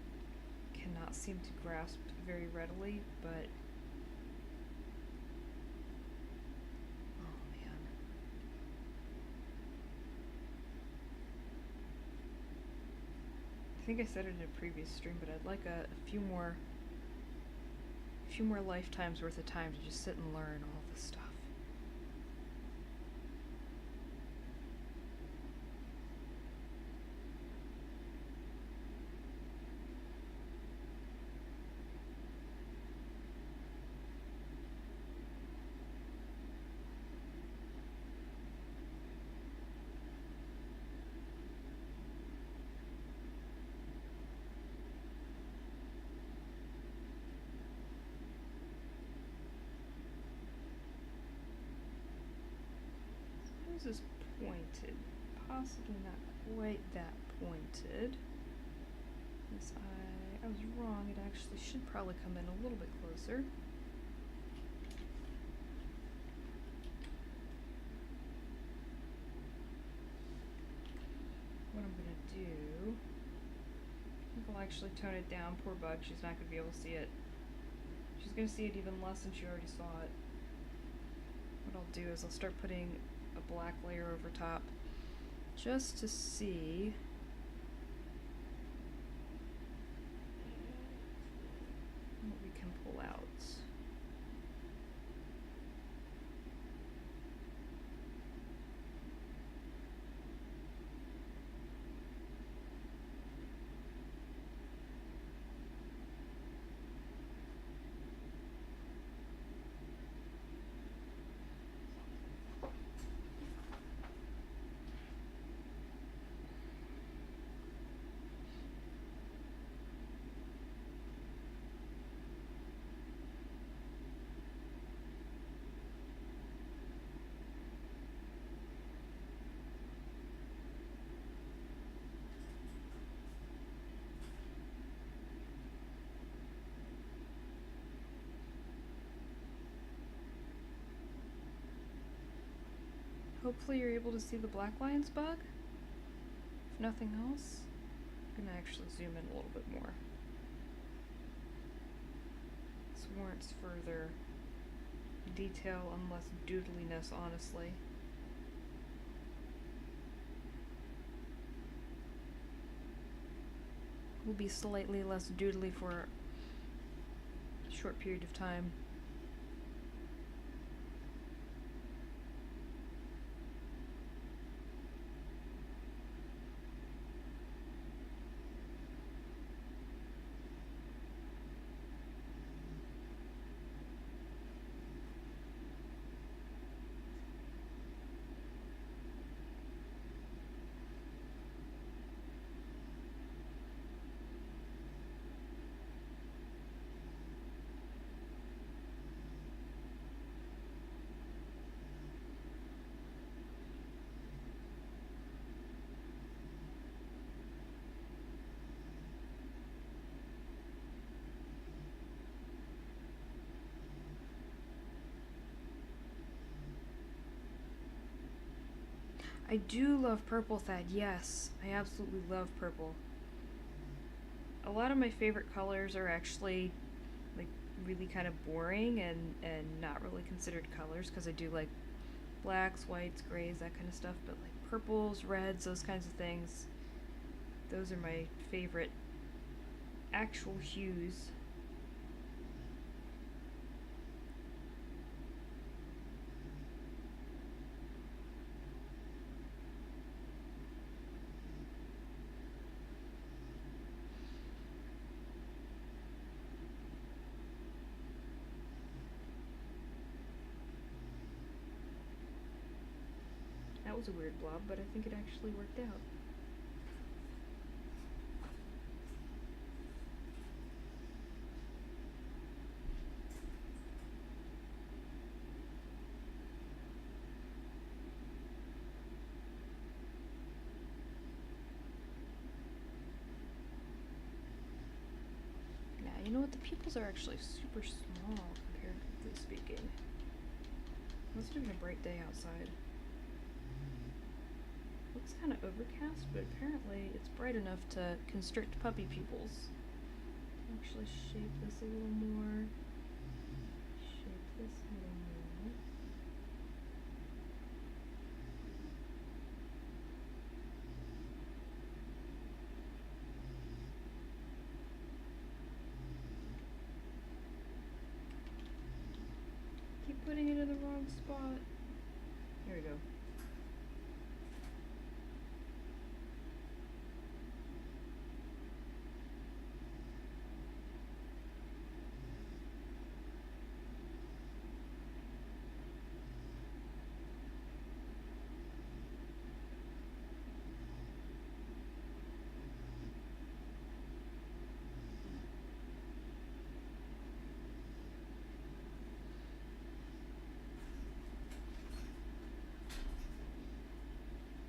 cannot seem to grasp very readily, but oh man. I think I said it in a previous stream, but I'd like a few more lifetimes worth of time to just sit and learn all this stuff. Is pointed, possibly not quite that pointed. Yes, I was wrong. It actually should probably come in a little bit closer. What I'm gonna do, I think I'll actually tone it down. Poor Bug, she's not gonna be able to see it. She's gonna see it even less than she already saw it. What I'll do is I'll start putting a black layer over top just to see what we can pull out. Hopefully you're able to see the black lines, Bug. If nothing else, I'm gonna actually zoom in a little bit more. So warrants further detail and less doodliness, honestly. Will be slightly less doodly for a short period of time. I do love purple, Thad. Yes, I absolutely love purple. A lot of my favorite colors are actually like really kind of boring and not really considered colors because I do like blacks, whites, grays, that kind of stuff. But like purples, reds, those kinds of things, those are my favorite actual hues. That was a weird blob, but I think it actually worked out. Yeah, you know what? The pupils are actually super small, comparatively speaking. Must have been a bright day outside. Looks kind of overcast, but apparently it's bright enough to constrict puppy pupils. Actually shape this a little more. Shape this a little more. Keep putting it in the wrong spot. There we go.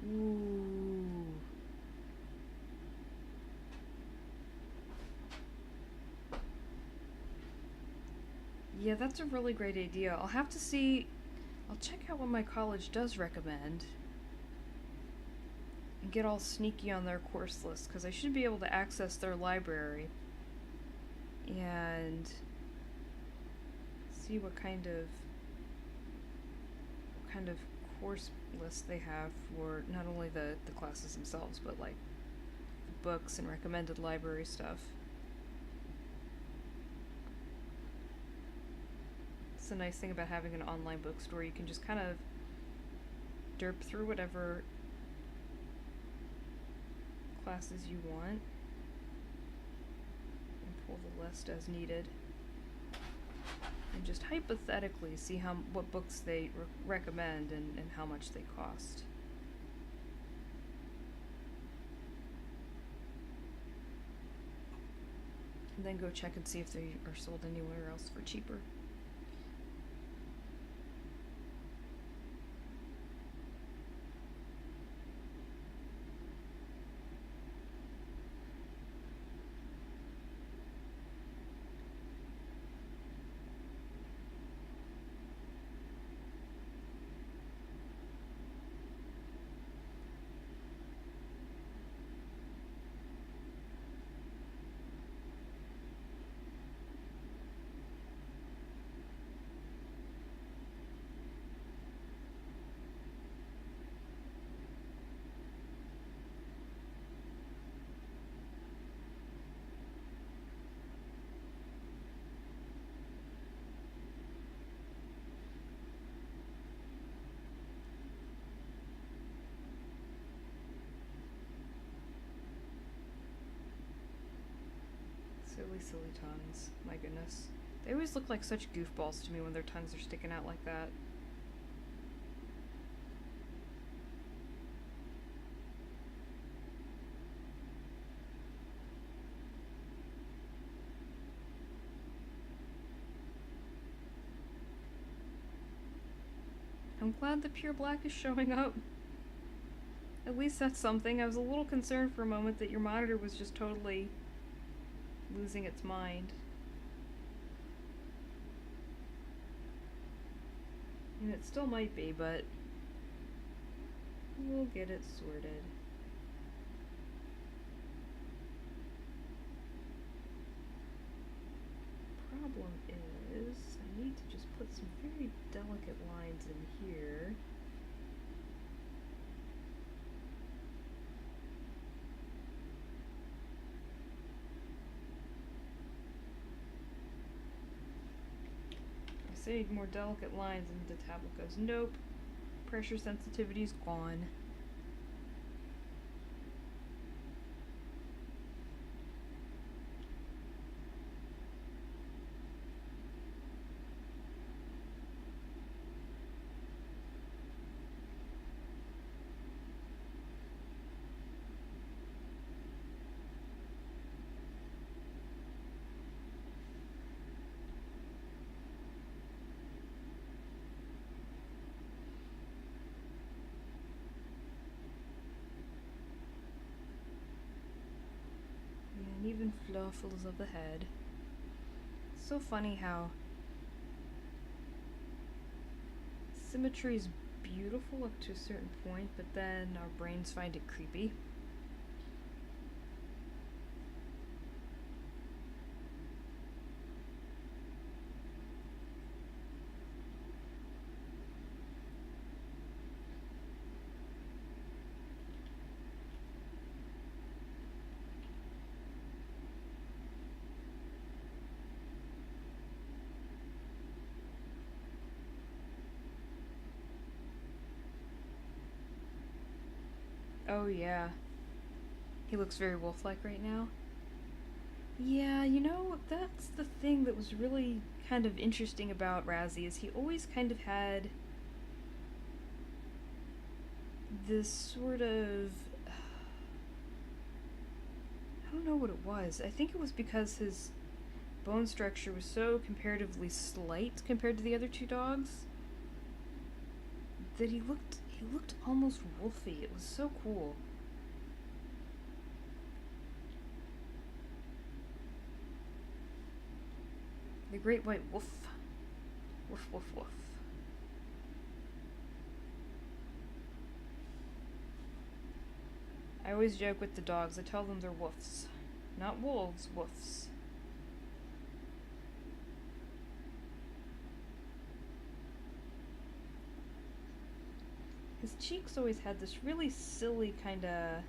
Ooh. Yeah, that's a really great idea. I'll have to see. I'll check out what my college does recommend and get all sneaky on their course list because I should be able to access their library and see what kind of course list they have for not only the classes themselves but like books and recommended library stuff. It's a nice thing about having an online bookstore. You can just kind of derp through whatever classes you want and pull the list as needed. And just hypothetically see what books they recommend and how much they cost. And then go check and see if they are sold anywhere else for cheaper. Silly, silly tongues. My goodness. They always look like such goofballs to me when their tongues are sticking out like that. I'm glad the pure black is showing up. At least that's something. I was a little concerned for a moment that your monitor was just totally losing its mind. And it still might be, but we'll get it sorted. Problem is, I need to just put some very delicate lines in here. I say more delicate lines and the tablet goes, nope. Pressure sensitivity's gone. And even fluffles of the head. It's so funny how symmetry is beautiful up to a certain point, but then our brains find it creepy. Oh yeah. He looks very wolf-like right now. Yeah, you know, that's the thing that was really kind of interesting about Razzy, is he always kind of had this sort of... I don't know what it was. I think it was because his bone structure was so comparatively slight compared to the other two dogs that he looked almost wolfy. It was so cool. The great white wolf. Woof, woof, woof. I always joke with the dogs. I tell them they're woofs. Not wolves, woofs. His cheeks always had this really silly kind of...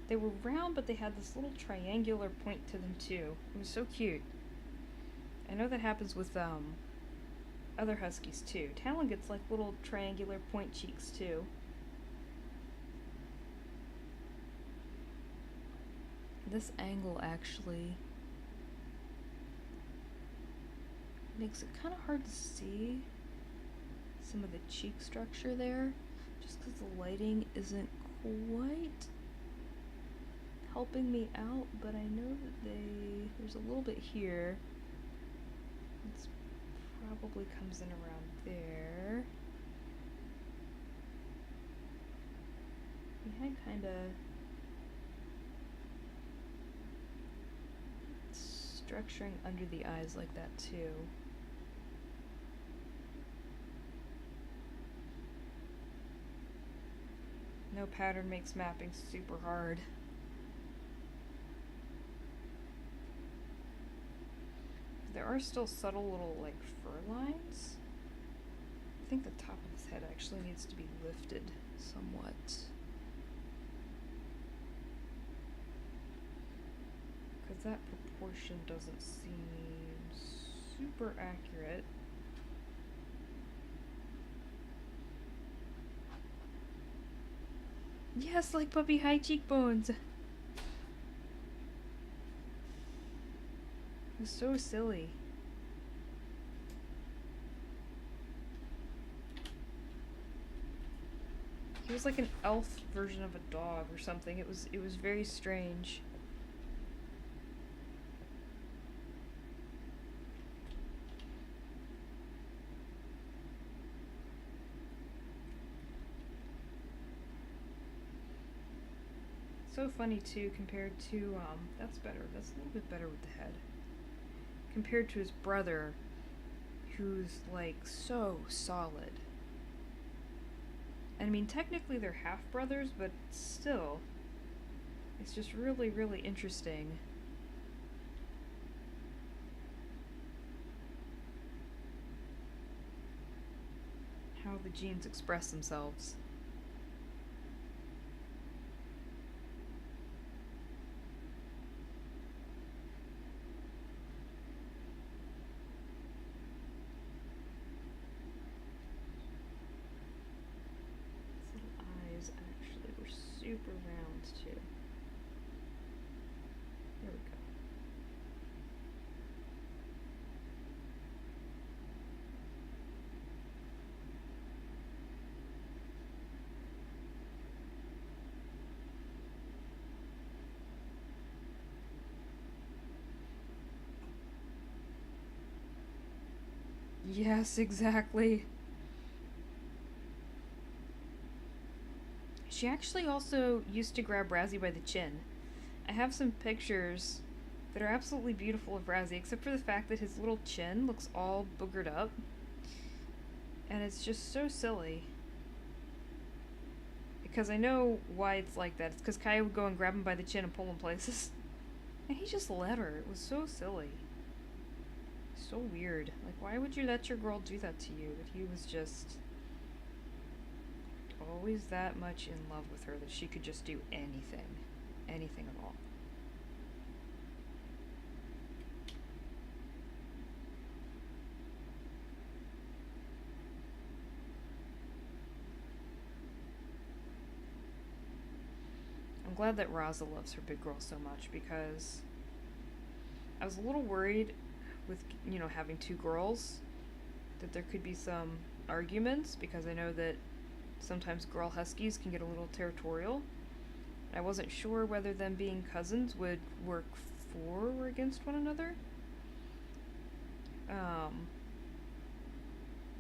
They were round, but they had this little triangular point to them too. It was so cute. I know that happens with other huskies too. Talon gets like little triangular point cheeks too. This angle actually makes it kind of hard to see some of the cheek structure there, just because the lighting isn't quite helping me out, but I know that there's a little bit here. It probably comes in around there. We had kind of structuring under the eyes like that too. No pattern makes mapping super hard. There are still subtle little like fur lines. I think the top of his head actually needs to be lifted somewhat. Because that proportion doesn't seem super accurate. Yes, like puppy high cheekbones. It was so silly. He was like an elf version of a dog or something. It was very strange. So funny too compared to that's better. That's a little bit better with the head. Compared to his brother who's like so solid. I mean, technically they're half brothers, but still, it's just really, really interesting how the genes express themselves. His little eyes actually were super round too. There we go. Yes, exactly. She actually also used to grab Razzy by the chin. I have some pictures that are absolutely beautiful of Razzy, except for the fact that his little chin looks all boogered up. And it's just so silly. Because I know why it's like that. It's because Kaya would go and grab him by the chin and pull him places. And he just let her. It was so silly. So weird. Like, why would you let your girl do that to you? But he was just always that much in love with her that she could just do anything. Anything at all. I'm glad that Raza loves her big girl so much because I was a little worried with, having two girls that there could be some arguments because I know that sometimes girl huskies can get a little territorial. I wasn't sure whether them being cousins would work for or against one another.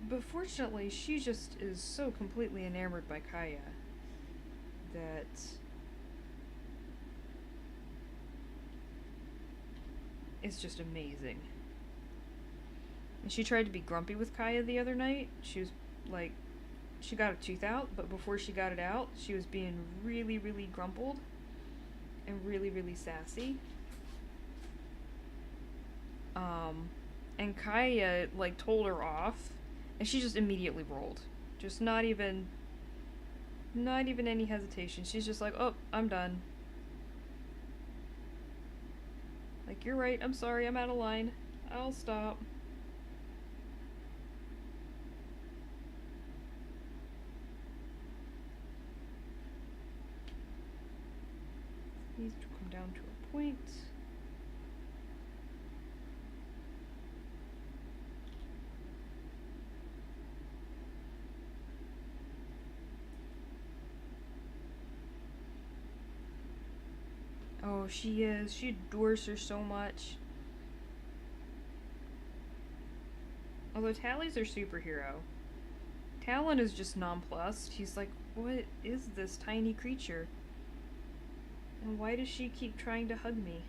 But fortunately, she just is so completely enamored by Kaya that it's just amazing. And she tried to be grumpy with Kaya the other night. She was like, she got a tooth out, but before she got it out, she was being really, really grumpled and really, really sassy. And Kaya, like, told her off, and she just immediately rolled. Just not even any hesitation. She's just like, oh, I'm done. Like, you're right, I'm sorry, I'm out of line. I'll stop. Needs to come down to a point. Oh, she is. She adores her so much. Although Tally's her superhero. Talon is just nonplussed. He's like, what is this tiny creature? And why does she keep trying to hug me?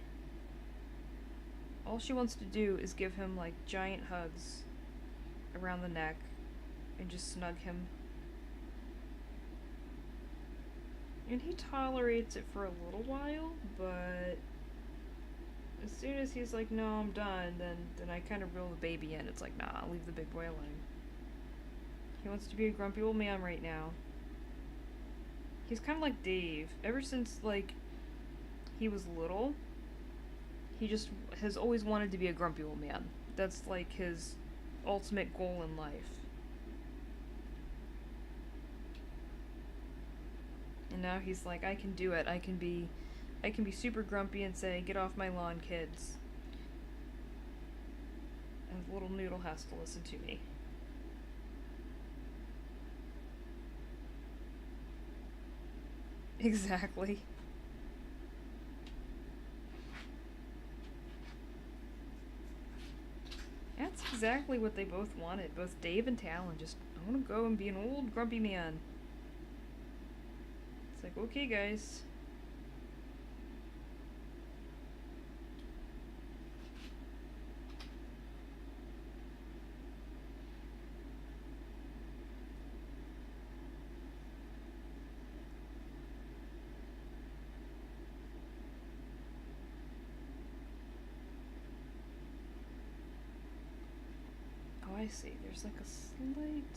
All she wants to do is give him, like, giant hugs around the neck and just snug him. And he tolerates it for a little while, but as soon as he's like, no, I'm done, then I kind of reel the baby in. It's like, nah, leave the big boy alone. He wants to be a grumpy old man right now. He's kind of like Dave. Ever since, like, he was little, he just has always wanted to be a grumpy old man. That's, like, his ultimate goal in life. And now he's like, I can do it. I can be super grumpy and say, get off my lawn, kids. the little noodle has to listen to me. Exactly. That's exactly what they both wanted. Both Dave and Talon just, I want to go and be an old grumpy man. It's like, okay, guys. Oh, I see. There's like a slight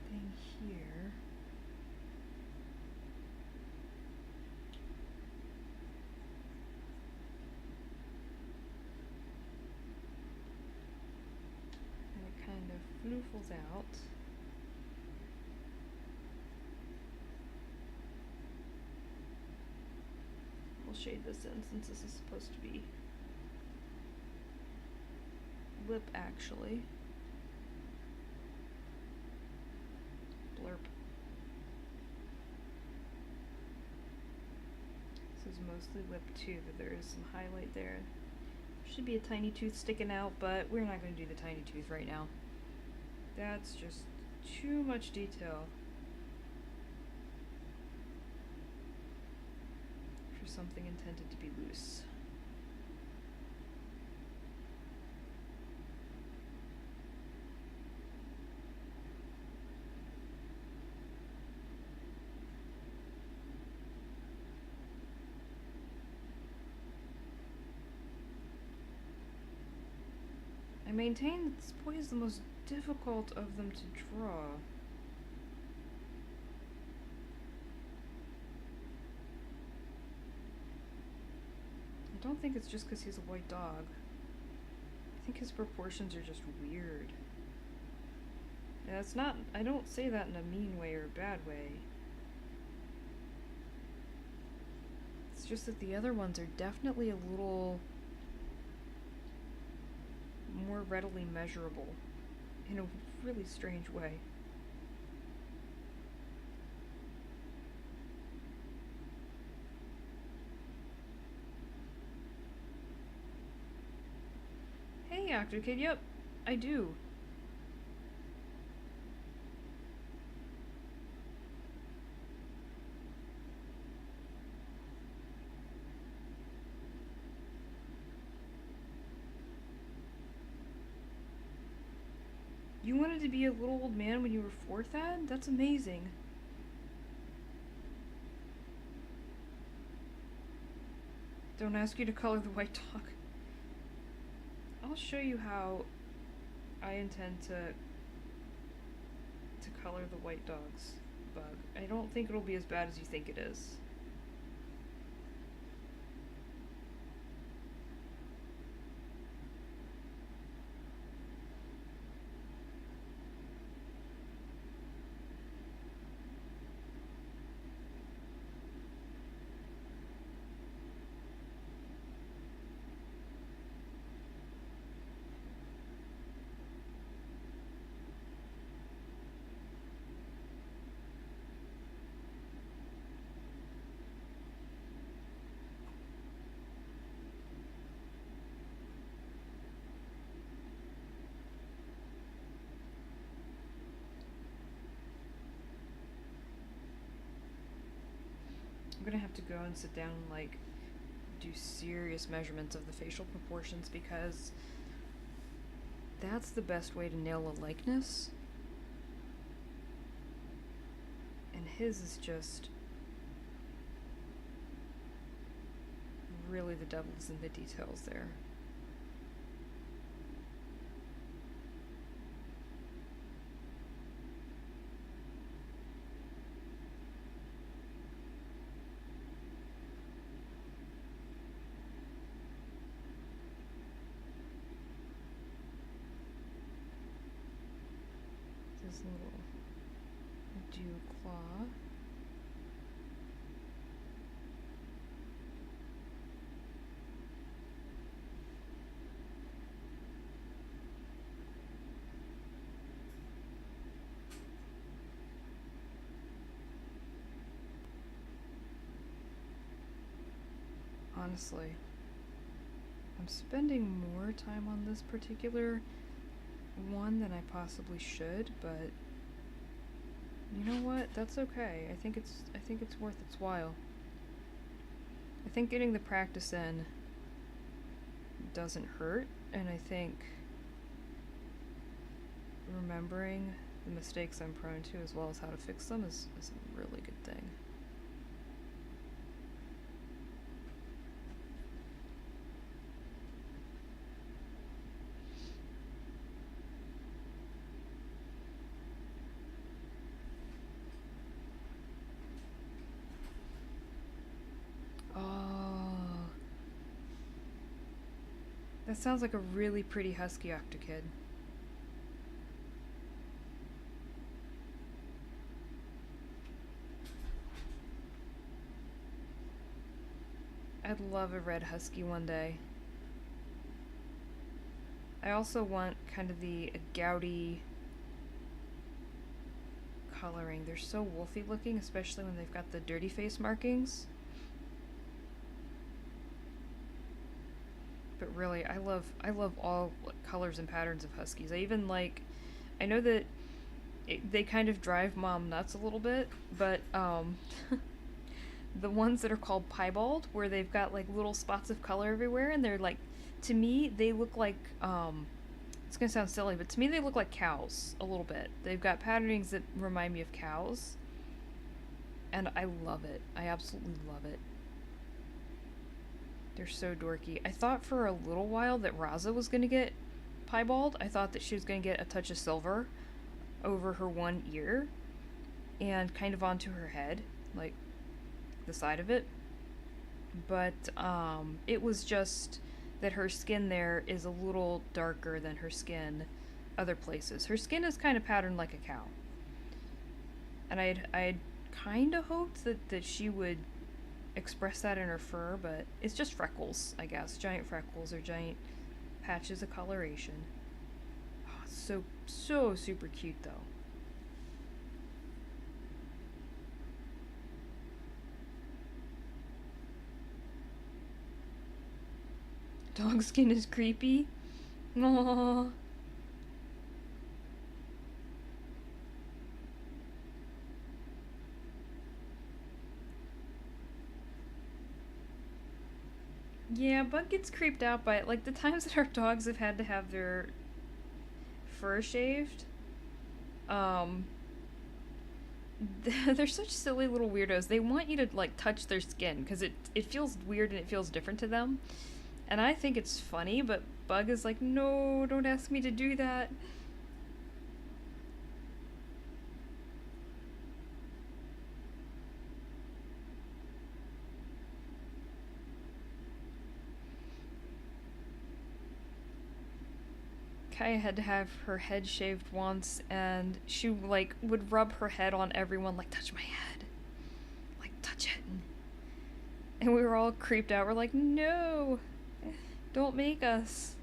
thing here. And it kind of floofles out. We'll shade this in since this is supposed to be lip, actually. Blurp. This is mostly lip too, but there is some highlight there. Should be a tiny tooth sticking out, but we're not going to do the tiny tooth right now. That's just too much detail for something intended to be loose. I maintain that this boy is the most difficult of them to draw. I don't think it's just because he's a white dog. I think his proportions are just weird. And it's not, I don't say that in a mean way or a bad way. It's just that the other ones are definitely a little more readily measurable in a really strange way. Hey, Actor Kid, yep, I do. You wanted to be a little old man when you were 4, Thad? That's amazing. Don't ask you to color the white dog. I'll show you how I intend to color the white dog's bug. I don't think it'll be as bad as you think it is. I'm gonna have to go and sit down and like do serious measurements of the facial proportions because that's the best way to nail a likeness. And his is just really the devil's in the details there. This little dew claw. honestly. I'm spending more time on this particular one than I possibly should, but you know what? That's okay. I think it's worth its while. I think getting the practice in doesn't hurt, and I think remembering the mistakes I'm prone to as well as how to fix them is a really good thing. Oh, that sounds like a really pretty husky octokid. I'd love a red husky one day. I also want kind of the gouty coloring. They're so wolfy looking, especially when they've got the dirty face markings. But really, I love all colors and patterns of huskies. I even like, I know that they kind of drive mom nuts a little bit, but the ones that are called piebald, where they've got like little spots of color everywhere, and they're like, to me, they look like, it's gonna sound silly, but to me they look like cows a little bit. They've got patternings that remind me of cows, and I love it. I absolutely love it. They're so dorky. I thought for a little while that Razzy was gonna get piebald. I thought that she was gonna get a touch of silver over her one ear and kind of onto her head, like the side of it. But it was just that her skin there is a little darker than her skin other places. Her skin is kind of patterned like a cow. And I'd kind of hoped that she would express that in her fur, but it's just freckles, I guess. Giant freckles or giant patches of coloration. Oh, it's so super cute though. Dog skin is creepy. Aww. Yeah, Bug gets creeped out by it. Like the times that our dogs have had to have their fur shaved, um, they're such silly little weirdos. They want you to like touch their skin because it feels weird and it feels different to them. And I think it's funny, but Bug is like, no, don't ask me to do that. Kaya had to have her head shaved once, and she like would rub her head on everyone, like touch my head, like touch it, and we were all creeped out. We're like, no, don't make us.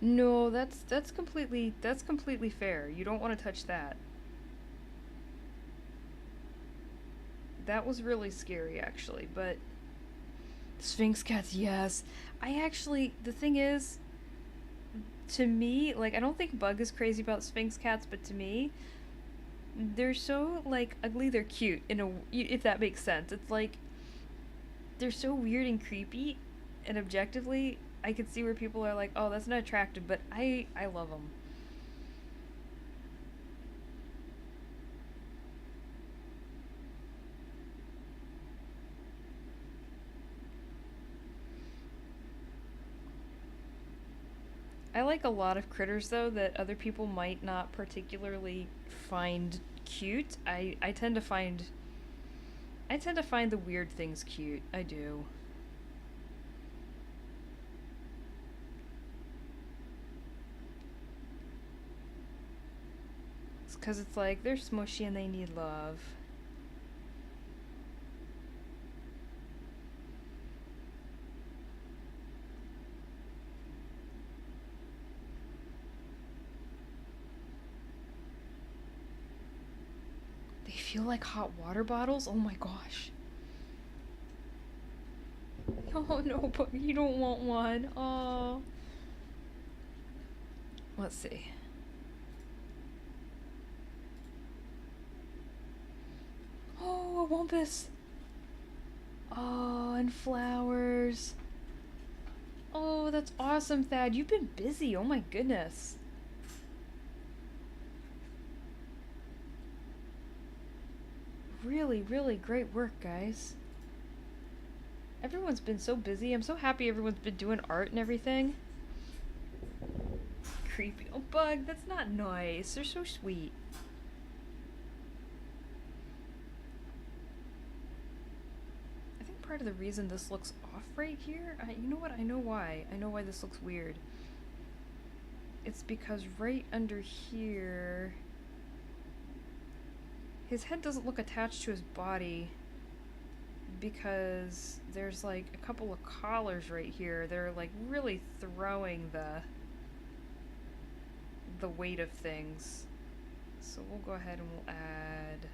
No, that's completely fair. You don't want to touch that. That was really scary, actually. But Sphinx cats, yes. I actually, the thing is, to me, like, I don't think Bug is crazy about Sphinx cats, but to me, they're so like ugly. They're cute in a, if that makes sense. It's like they're so weird and creepy, and objectively, I could see where people are like, "Oh, that's not attractive," but I love them. I like a lot of critters though that other people might not particularly find cute. I tend to find the weird things cute. I do. It's because it's like they're smushy and they need love. feel like hot water bottles? Oh my gosh. Oh no, but you don't want one. Oh. Let's see. Oh, a wumpus. Oh, and flowers. Oh, that's awesome, Thad. You've been busy. Oh my goodness. Really, really great work, guys. Everyone's been so busy. I'm so happy everyone's been doing art and everything. Creepy. Oh, Bug, that's not nice. They're so sweet. I think part of the reason this looks off right here, you know what? I know why. I know why this looks weird. It's because right under here, his head doesn't look attached to his body because there's like a couple of collars right here. They're like really throwing the weight of things. So we'll go ahead and we'll add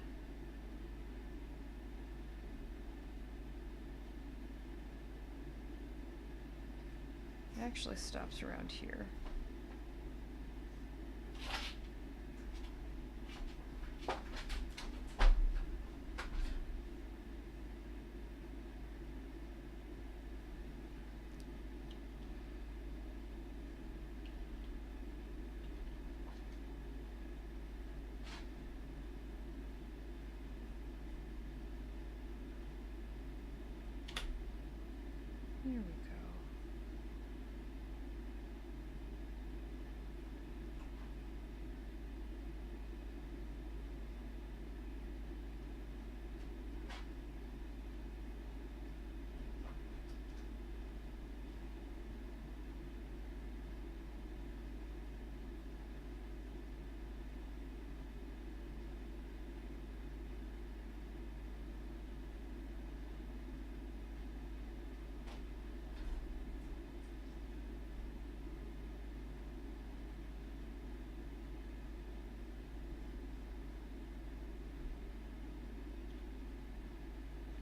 it actually stops around here. There we go.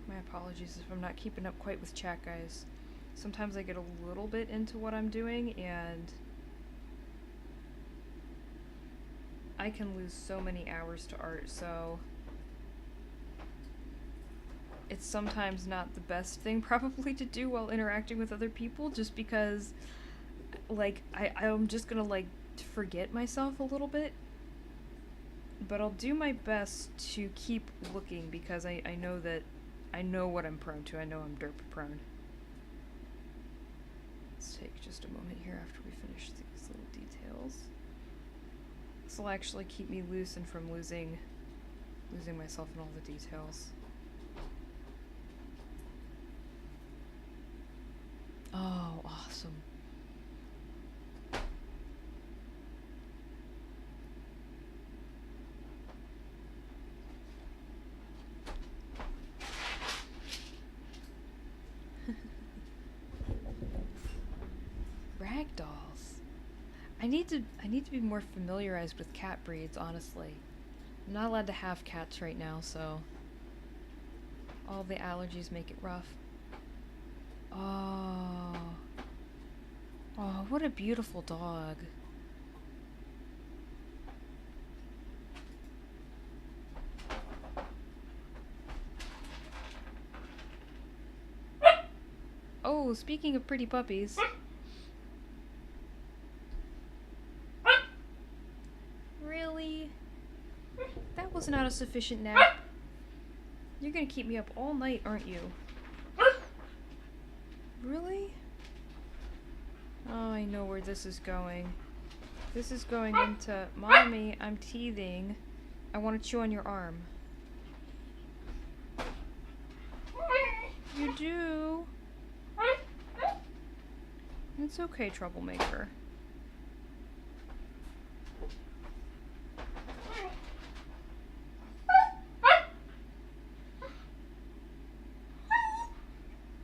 My apologies if I'm not keeping up quite with chat, guys. Sometimes I get a little bit into what I'm doing and I can lose so many hours to art, so it's sometimes not the best thing probably to do while interacting with other people, just because like I'm just gonna like forget myself a little bit. But I'll do my best to keep looking because I know that I know what I'm prone to. I know I'm derp prone. Let's take just a moment here after we finish these little details. This will actually keep me loose and from losing myself in all the details. Oh, awesome. Ragdolls. I need to be more familiarized with cat breeds, honestly. I'm not allowed to have cats right now, so all the allergies make it rough. Oh. Oh, what a beautiful dog. Oh, speaking of pretty puppies. Really? That was not a sufficient nap. You're gonna keep me up all night, aren't you? Really? Oh, I know where this is going. This is going into, Mommy, I'm teething. I want to chew on your arm. You do? It's okay, troublemaker.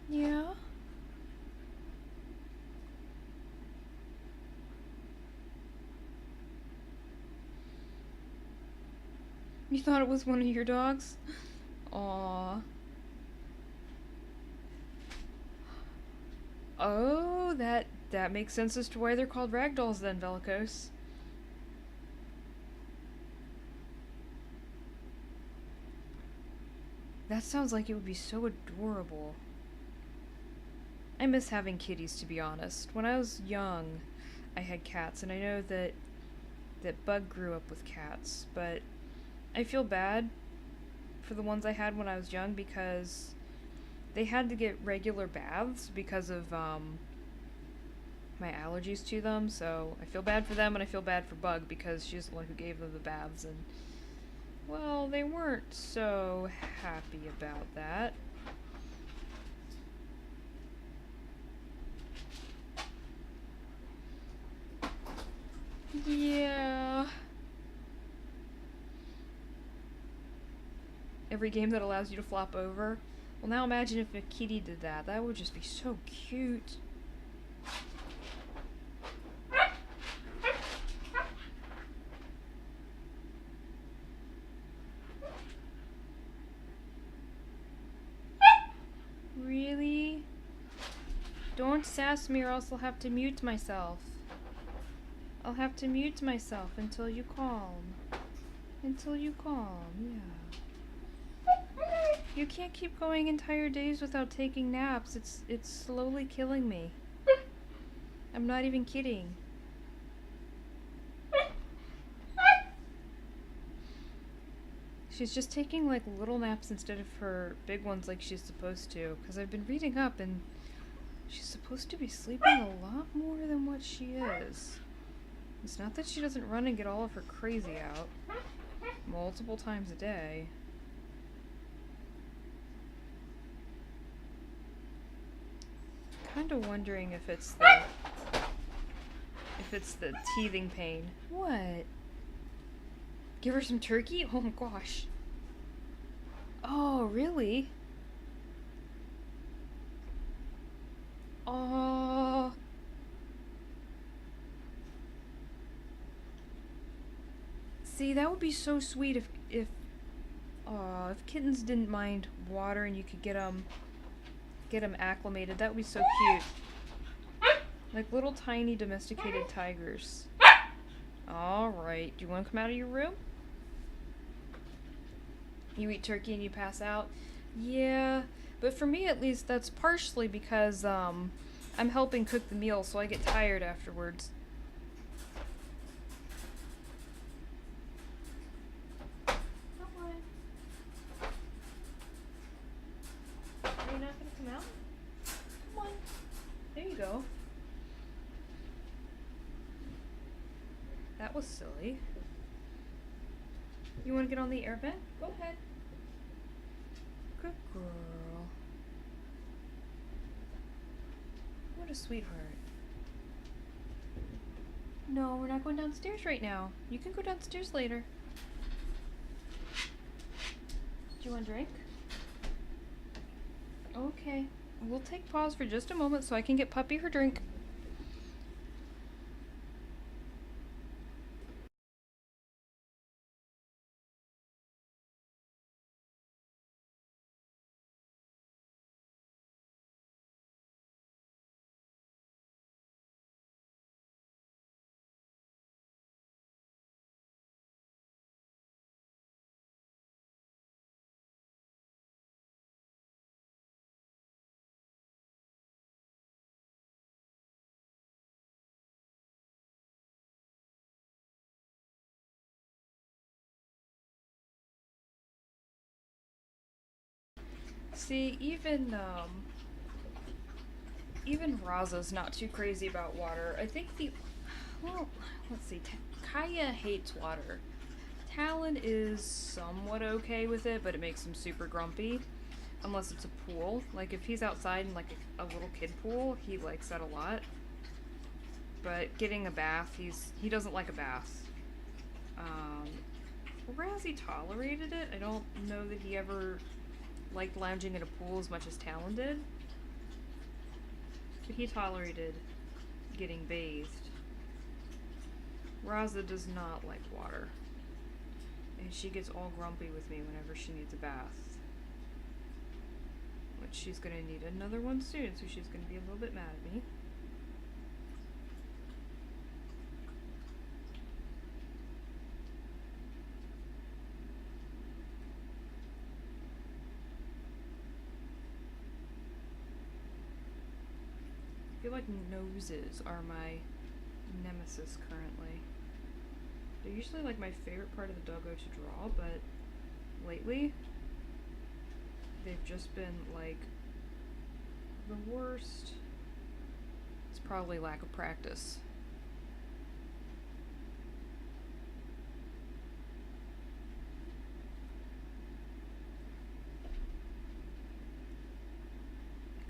Yeah? You thought it was one of your dogs? Aww. Oh, that makes sense as to why they're called ragdolls then, Velikos. That sounds like it would be so adorable. I miss having kitties, to be honest. When I was young, I had cats, and I know that Bug grew up with cats, but I feel bad for the ones I had when I was young because they had to get regular baths because of my allergies to them. So I feel bad for them, and I feel bad for Bug because she's the one who gave them the baths, and well, they weren't so happy about that. Yeah. Every game that allows you to flop over. Well, now imagine if a kitty did that. That would just be so cute. Really? Don't sass me or else I'll have to mute myself. I'll have to mute myself until you calm. Until you calm, yeah. You can't keep going entire days without taking naps. It's slowly killing me. I'm not even kidding. She's just taking like little naps instead of her big ones like she's supposed to. Because I've been reading up and she's supposed to be sleeping a lot more than what she is. It's not that she doesn't run and get all of her crazy out multiple times a day. Kind of wondering if it's the teething pain. What? Give her some turkey? Oh my gosh. Oh, really? Oh. See, that would be so sweet if kittens didn't mind water and you could get them acclimated. That would be so cute. Like little tiny domesticated tigers. Alright, do you want to come out of your room? You eat turkey and you pass out? Yeah, but for me at least that's partially because I'm helping cook the meal so I get tired afterwards. Come on. Are you not gonna come out? Come on. There you go. That was silly. You want to get on the air vent? Go ahead. Good girl. What a sweetheart. No, we're not going downstairs right now. You can go downstairs later. Do you want a drink? Okay. We'll take pause for just a moment so I can get Puppy her drink. See, even Raza's not too crazy about water. I think well, let's see, Kaya hates water. Talon is somewhat okay with it, but it makes him super grumpy. Unless it's a pool. Like, if he's outside in, like, a little kid pool, he likes that a lot. But getting a bath, he doesn't like a bath. Razzy tolerated it. I don't know that he ever liked lounging in a pool as much as Talon did. But he tolerated getting bathed. Raza does not like water. And she gets all grumpy with me whenever she needs a bath. Which she's gonna need another one soon, so she's gonna be a little bit mad at me. I feel like noses are my nemesis currently. They're usually like my favorite part of the doggo to draw, but lately they've just been like the worst. It's probably lack of practice.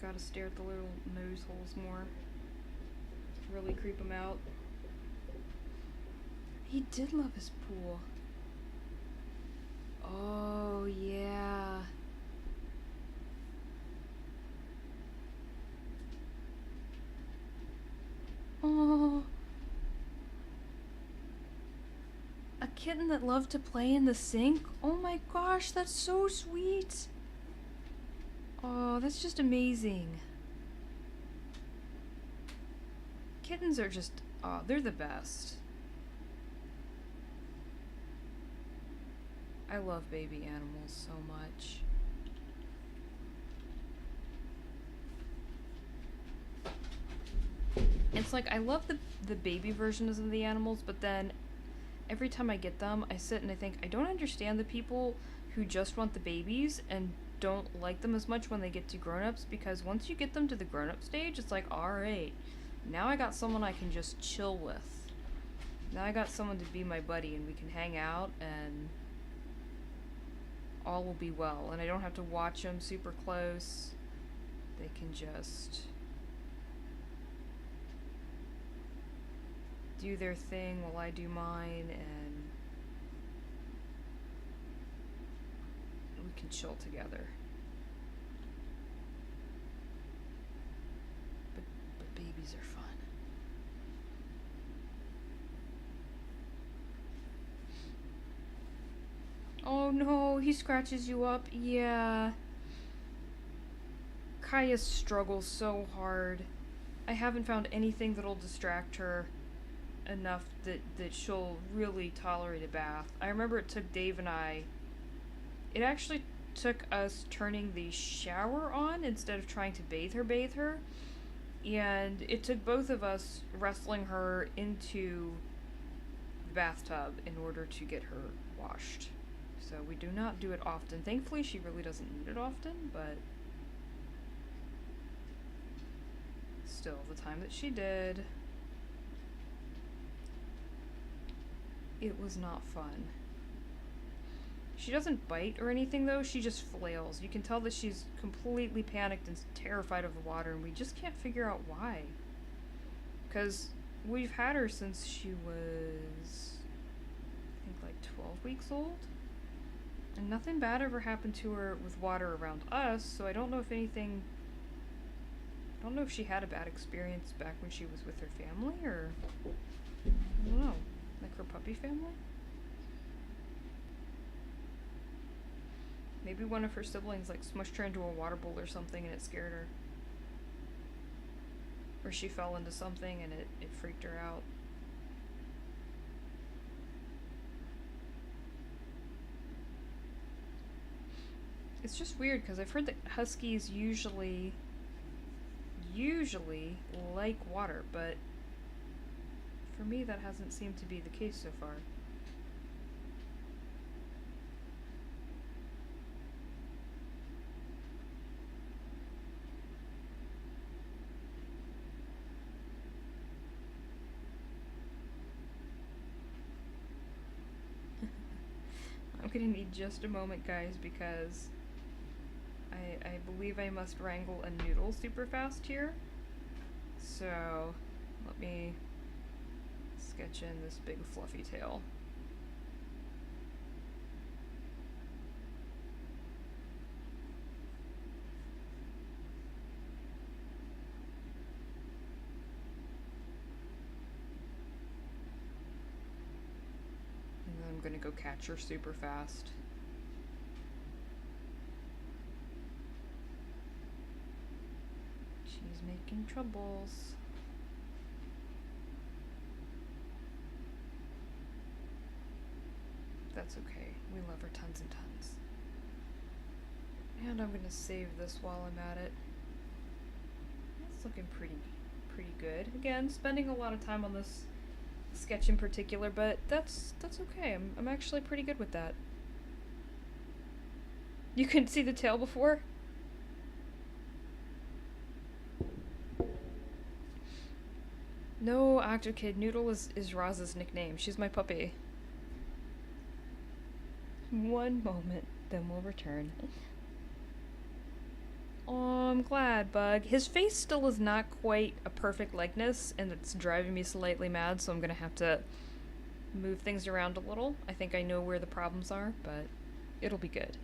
Gotta stare at the little nose holes more. Really creep him out. He did love his pool. Oh, yeah. Oh. A kitten that loved to play in the sink? Oh my gosh, that's so sweet. Oh, that's just amazing. Kittens are just, oh, they're the best. I love baby animals so much. It's like I love the baby versions of the animals, but then every time I get them, I sit and I think, I don't understand the people who just want the babies and don't like them as much when they get to grown-ups, because once you get them to the grown-up stage, it's like, alright, now I got someone I can just chill with. Now I got someone to be my buddy and we can hang out and all will be well. And I don't have to watch them super close. They can just do their thing while I do mine, and we can chill together. But babies are fun. Oh no, he scratches you up. Yeah. Kaya struggles so hard. I haven't found anything that'll distract her enough that she'll really tolerate a bath. I remember it took Dave and I, it actually took us turning the shower on instead of trying to bathe her, and it took both of us wrestling her into the bathtub in order to get her washed. So we do not do it often. Thankfully, she really doesn't need it often, but still, the time that she did, it was not fun. She doesn't bite or anything though, she just flails. You can tell that she's completely panicked and terrified of the water, and we just can't figure out why. Because we've had her since she was, I think, like 12 weeks old. And nothing bad ever happened to her with water around us, so I don't know if anything, I don't know if she had a bad experience back when she was with her family, or I don't know, like her puppy family? Maybe one of her siblings like smushed her into a water bowl or something and it scared her. Or she fell into something and it freaked her out. It's just weird because I've heard that huskies usually like water, but for me that hasn't seemed to be the case so far. I'm gonna need just a moment, guys, because I believe I must wrangle a noodle super fast here. So let me sketch in this big fluffy tail. I'm gonna go catch her super fast. She's making troubles. That's okay. We love her tons and tons. And I'm gonna save this while I'm at it. It's looking pretty good. Again, spending a lot of time on this sketch in particular, but that's okay. I'm actually pretty good with that. You couldn't see the tail before? No, Octo Kid. Noodle is Roz's nickname. She's my puppy. One moment, then we'll return. Oh, I'm glad, Bug. His face still is not quite a perfect likeness, and it's driving me slightly mad, so I'm gonna have to move things around a little. I think I know where the problems are, but it'll be good.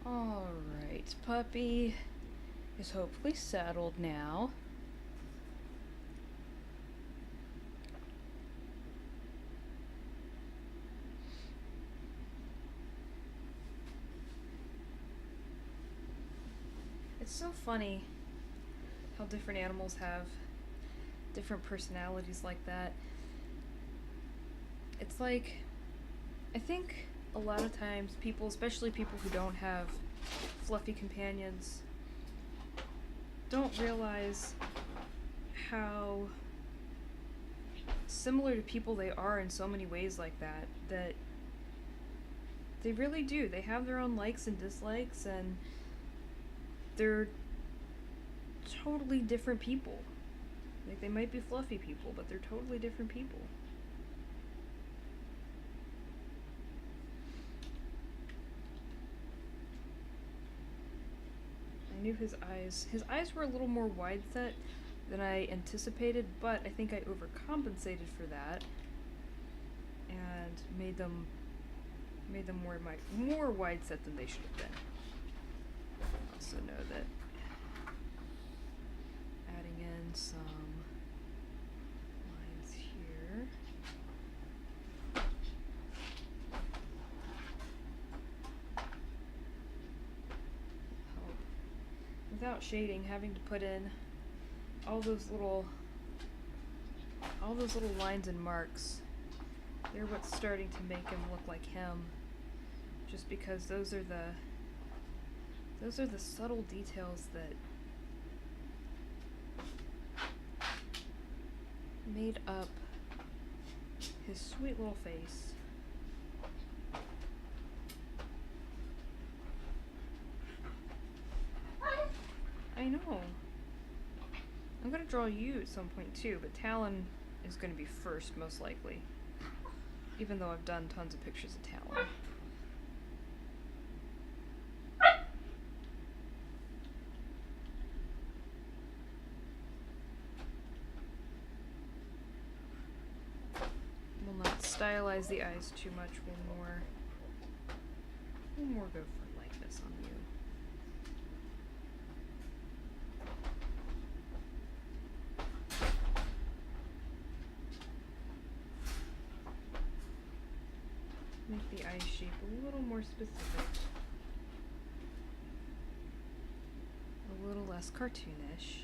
Alright, puppy is hopefully settled now. It's so funny how different animals have different personalities like that. It's like, I think a lot of times people, especially people who don't have fluffy companions, don't realize how similar to people they are in so many ways like that, that they really do. They have their own likes and dislikes, and they're totally different people. Like, they might be fluffy people, but they're totally different people. I knew his eyes were a little more wide set than I anticipated, but I think I overcompensated for that and made them more wide set than they should have been. I also know that adding in some lines here. Help. Without shading, having to put in all those little lines and marks. They're what's starting to make him look like him. Just because those are the subtle details that made up his sweet little face. I know. I'm gonna draw you at some point too, but Talon is gonna be first, most likely. Even though I've done tons of pictures of Talon. We'll not stylize the eyes too much. We'll more go for lightness on you. Make the eye shape a little more specific. A little less cartoonish.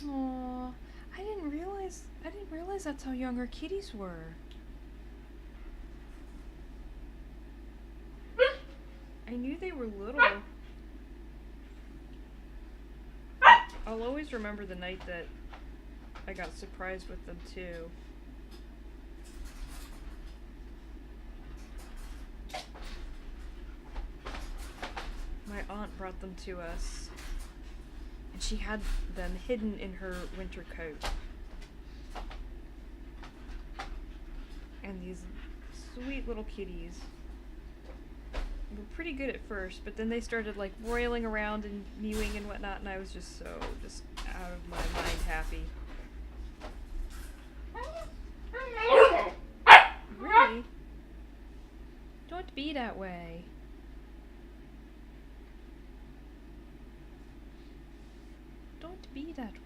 Aw, I didn't realize that's how young our kitties were. I knew they were little. I'll always remember the night that I got surprised with them too. My aunt brought them to us, and she had them hidden in her winter coat. And these sweet little kitties were pretty good at first, but then they started like roiling around and mewing and whatnot, and I was just out of my mind happy. Really? Don't be that way. Don't be that way.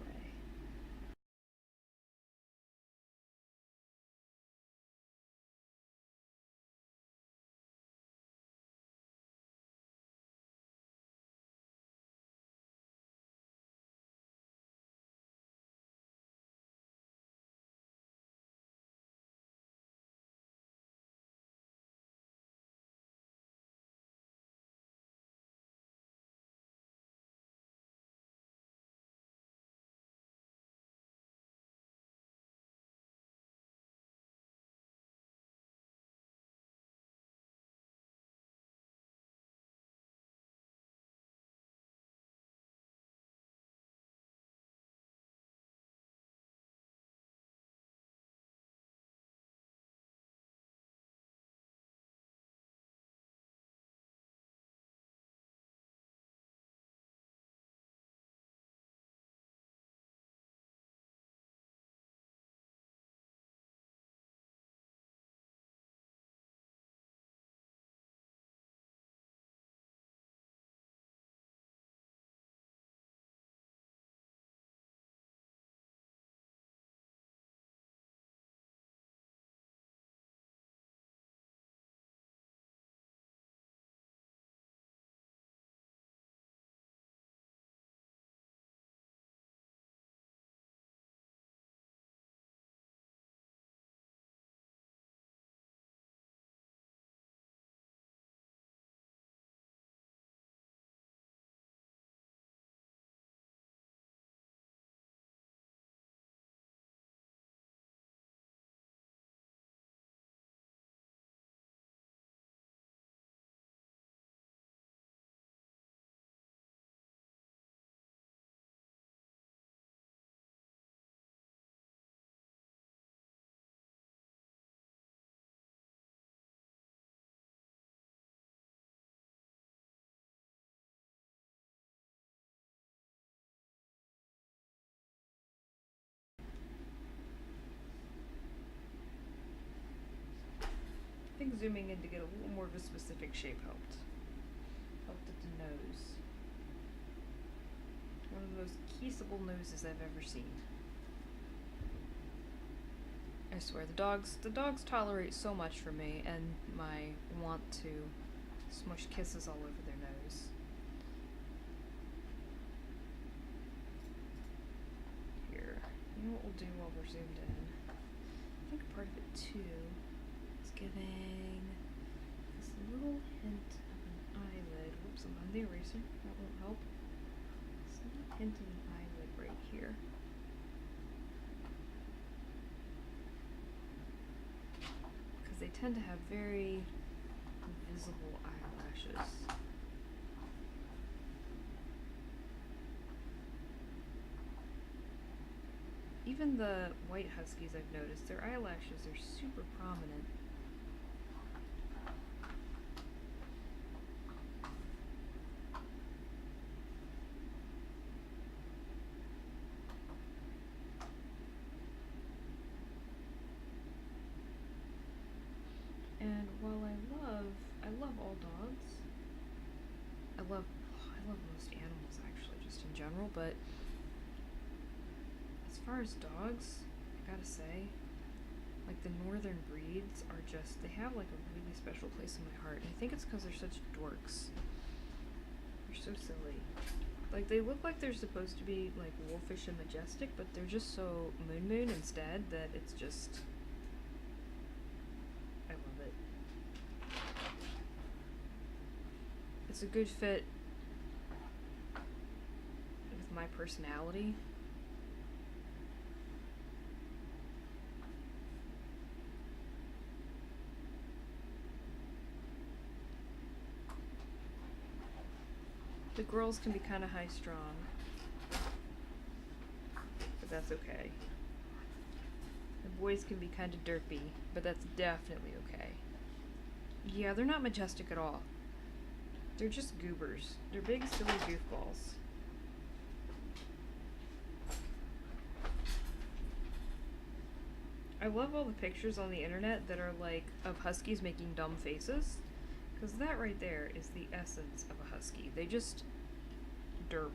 think zooming in to get a little more of a specific shape helped. Helped at the nose. One of the most kissable noses I've ever seen. I swear, the dogs tolerate so much from me and my want to smush kisses all over their nose. Here, you know what we'll do while we're zoomed in? I think part of it too is giving this little hint of an eyelid. Whoops, I'm on the eraser. That won't help. This little hint of an eyelid right here. Because they tend to have very visible eyelashes. Even the white huskies I've noticed, their eyelashes are super prominent. And while I love all dogs. I love most animals actually, just in general, but as far as dogs, I gotta say, like the northern breeds are just, they have like a really special place in my heart. And I think it's because they're such dorks. They're so silly. Like they look like they're supposed to be like wolfish and majestic, but they're just so moon instead that it's just, I love it. It's a good fit with my personality. The girls can be kind of high-strung, but that's okay. The boys can be kind of derpy, but that's definitely okay. Yeah, they're not majestic at all. They're just goobers. They're big, silly goofballs. I love all the pictures on the internet that are like of huskies making dumb faces. Because that right there is the essence of a husky. They just derp.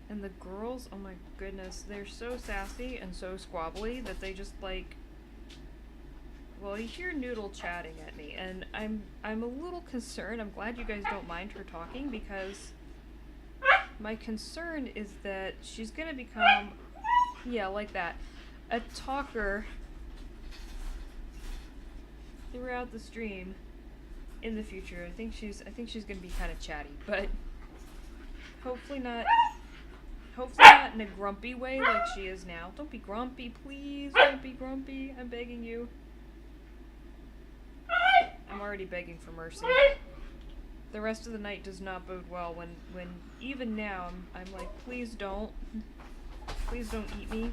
And the girls, oh my goodness, they're so sassy and so squabbly that they just like, well, you hear Noodle chatting at me, and I'm a little concerned. I'm glad you guys don't mind her talking, because my concern is that she's gonna become, yeah, like that, a talker throughout the stream in the future. I think she's gonna be kind of chatty, but hopefully not in a grumpy way like she is now. Don't be grumpy, please. Don't be grumpy. I'm begging you. I'm already begging for mercy. The rest of the night does not bode well when even now I'm like, please don't eat me.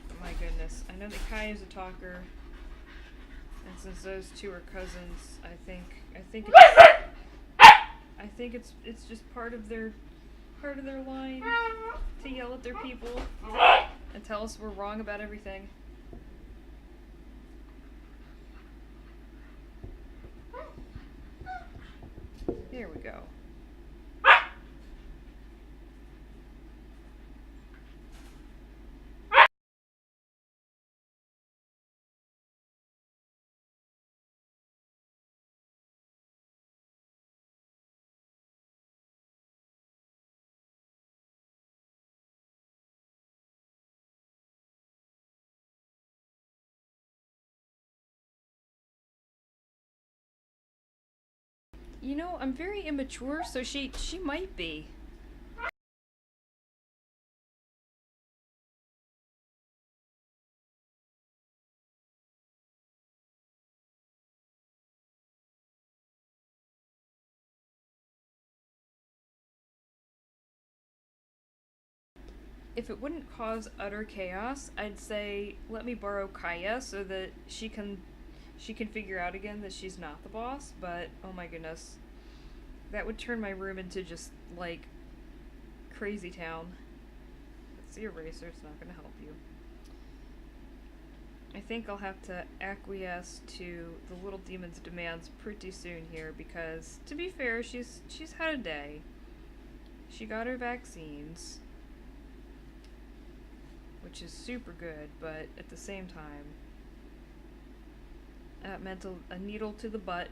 Oh my goodness. I know that Kai is a talker, and since those two are cousins, I think it's just part of their line to yell at their people and tell us we're wrong about everything. Here we go. You know, I'm very immature, so she might be. if it wouldn't cause utter chaos, I'd say let me borrow Kaya so that she can figure out again that she's not the boss, but oh my goodness. That would turn my room into just like crazy town. It's the eraser, it's not gonna help you. I think I'll have to acquiesce to the little demon's demands pretty soon here because, to be fair, she's had a day. She got her vaccines, which is super good, but at the same time, that meant a needle to the butt,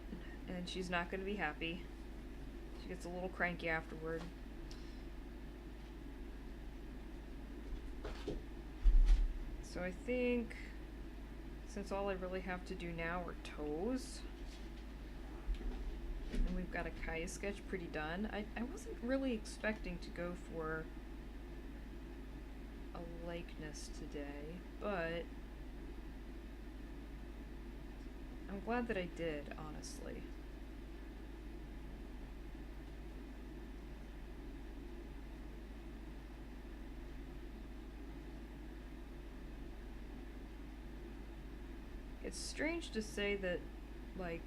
and she's not going to be happy. She gets a little cranky afterward. So I think, since all I really have to do now are toes, and we've got a Kaya sketch pretty done, I wasn't really expecting to go for a likeness today, but I'm glad that I did, honestly. It's strange to say that, like,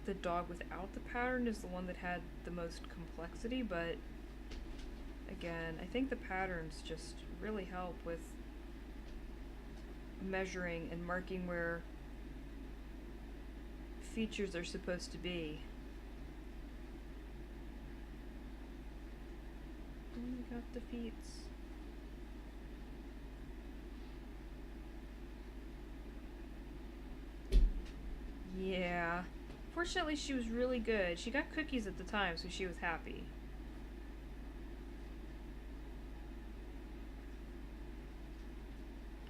the dog without the pattern is the one that had the most complexity, but again, I think the patterns just really help with measuring and marking where features are supposed to be. And we got the feet. Yeah. Fortunately, she was really good. She got cookies at the time, so she was happy.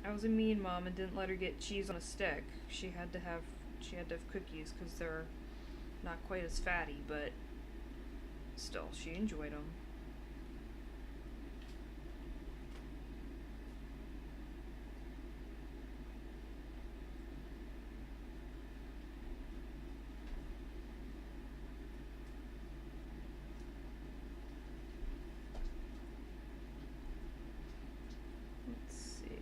I was a mean mom and didn't let her get cheese on a stick. She had to have cookies because they're not quite as fatty, but still, she enjoyed them. Let's see.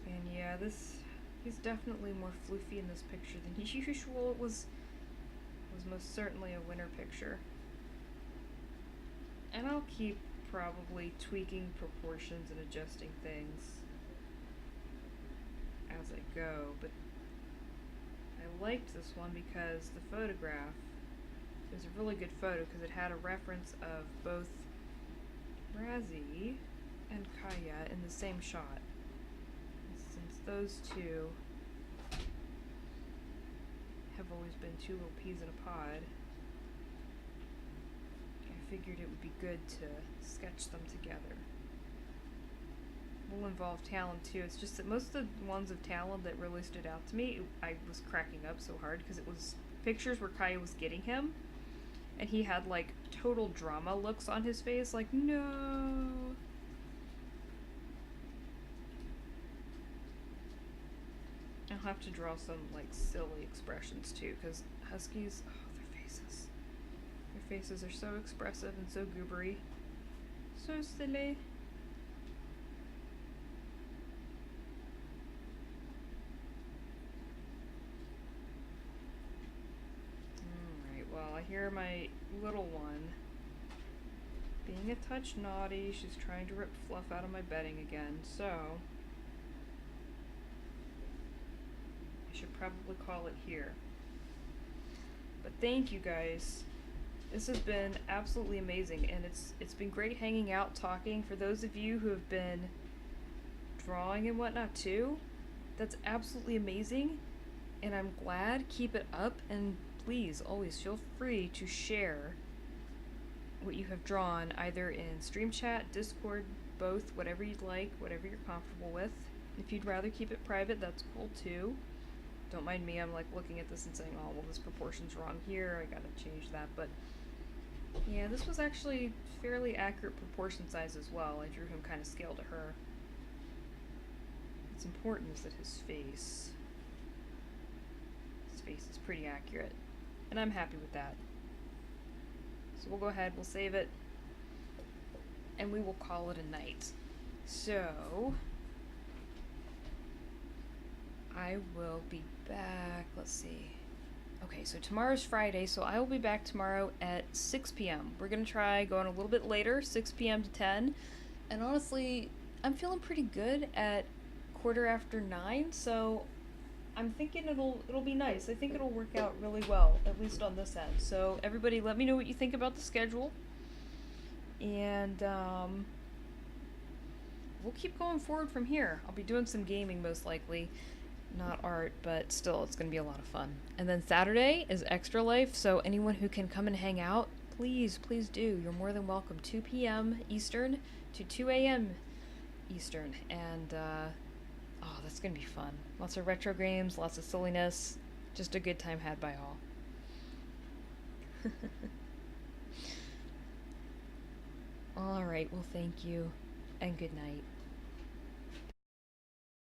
And yeah, he's definitely more floofy in this picture than usual. It was most certainly a winter picture. And I'll keep probably tweaking proportions and adjusting things as I go, but I liked this one because the photograph was a really good photo because it had a reference of both Razzy and Kaya in the same shot. And since those two have always been two little peas in a pod, I figured it would be good to sketch them together. Will involve Talon too. It's just that most of the ones of Talon that really stood out to me, I was cracking up so hard because it was pictures where Kaya was getting him, and he had like total drama looks on his face, like no. I'll have to draw some like silly expressions too, because huskies, oh, their faces are so expressive and so goobery. So silly. Alright, well, I hear my little one being a touch naughty. She's trying to rip fluff out of my bedding again, so I should probably call it here. But thank you guys. This has been absolutely amazing, and it's been great hanging out, talking. For those of you who have been drawing and whatnot too, that's absolutely amazing, and I'm glad. Keep it up, and please always feel free to share what you have drawn, either in stream chat, Discord, both, whatever you'd like, whatever you're comfortable with. If you'd rather keep it private, that's cool too. Don't mind me, I'm like looking at this and saying, oh, well, this proportion's wrong here, I gotta change that, but Yeah, this was actually fairly accurate proportion size as well. I drew him kind of scale to her. What's important is that his face is pretty accurate. And I'm happy with that. So we'll go ahead, we'll save it, and we will call it a night. So, I will be back, let's see. Okay, so tomorrow's Friday, so I will be back tomorrow at 6 p.m. We're gonna try going a little bit later, 6 p.m. to 10. And honestly, I'm feeling pretty good at 9:15, so I'm thinking it'll be nice. I think it'll work out really well, at least on this end. So everybody, let me know what you think about the schedule, and we'll keep going forward from here. I'll be doing some gaming most likely, not art, but still, it's gonna be a lot of fun. And then Saturday is Extra Life, so anyone who can come and hang out, please, please do. You're more than welcome. 2 p.m. Eastern to 2 a.m. Eastern, and oh, that's gonna be fun. Lots of retro games, lots of silliness, just a good time had by all. Alright, well, thank you, and good night.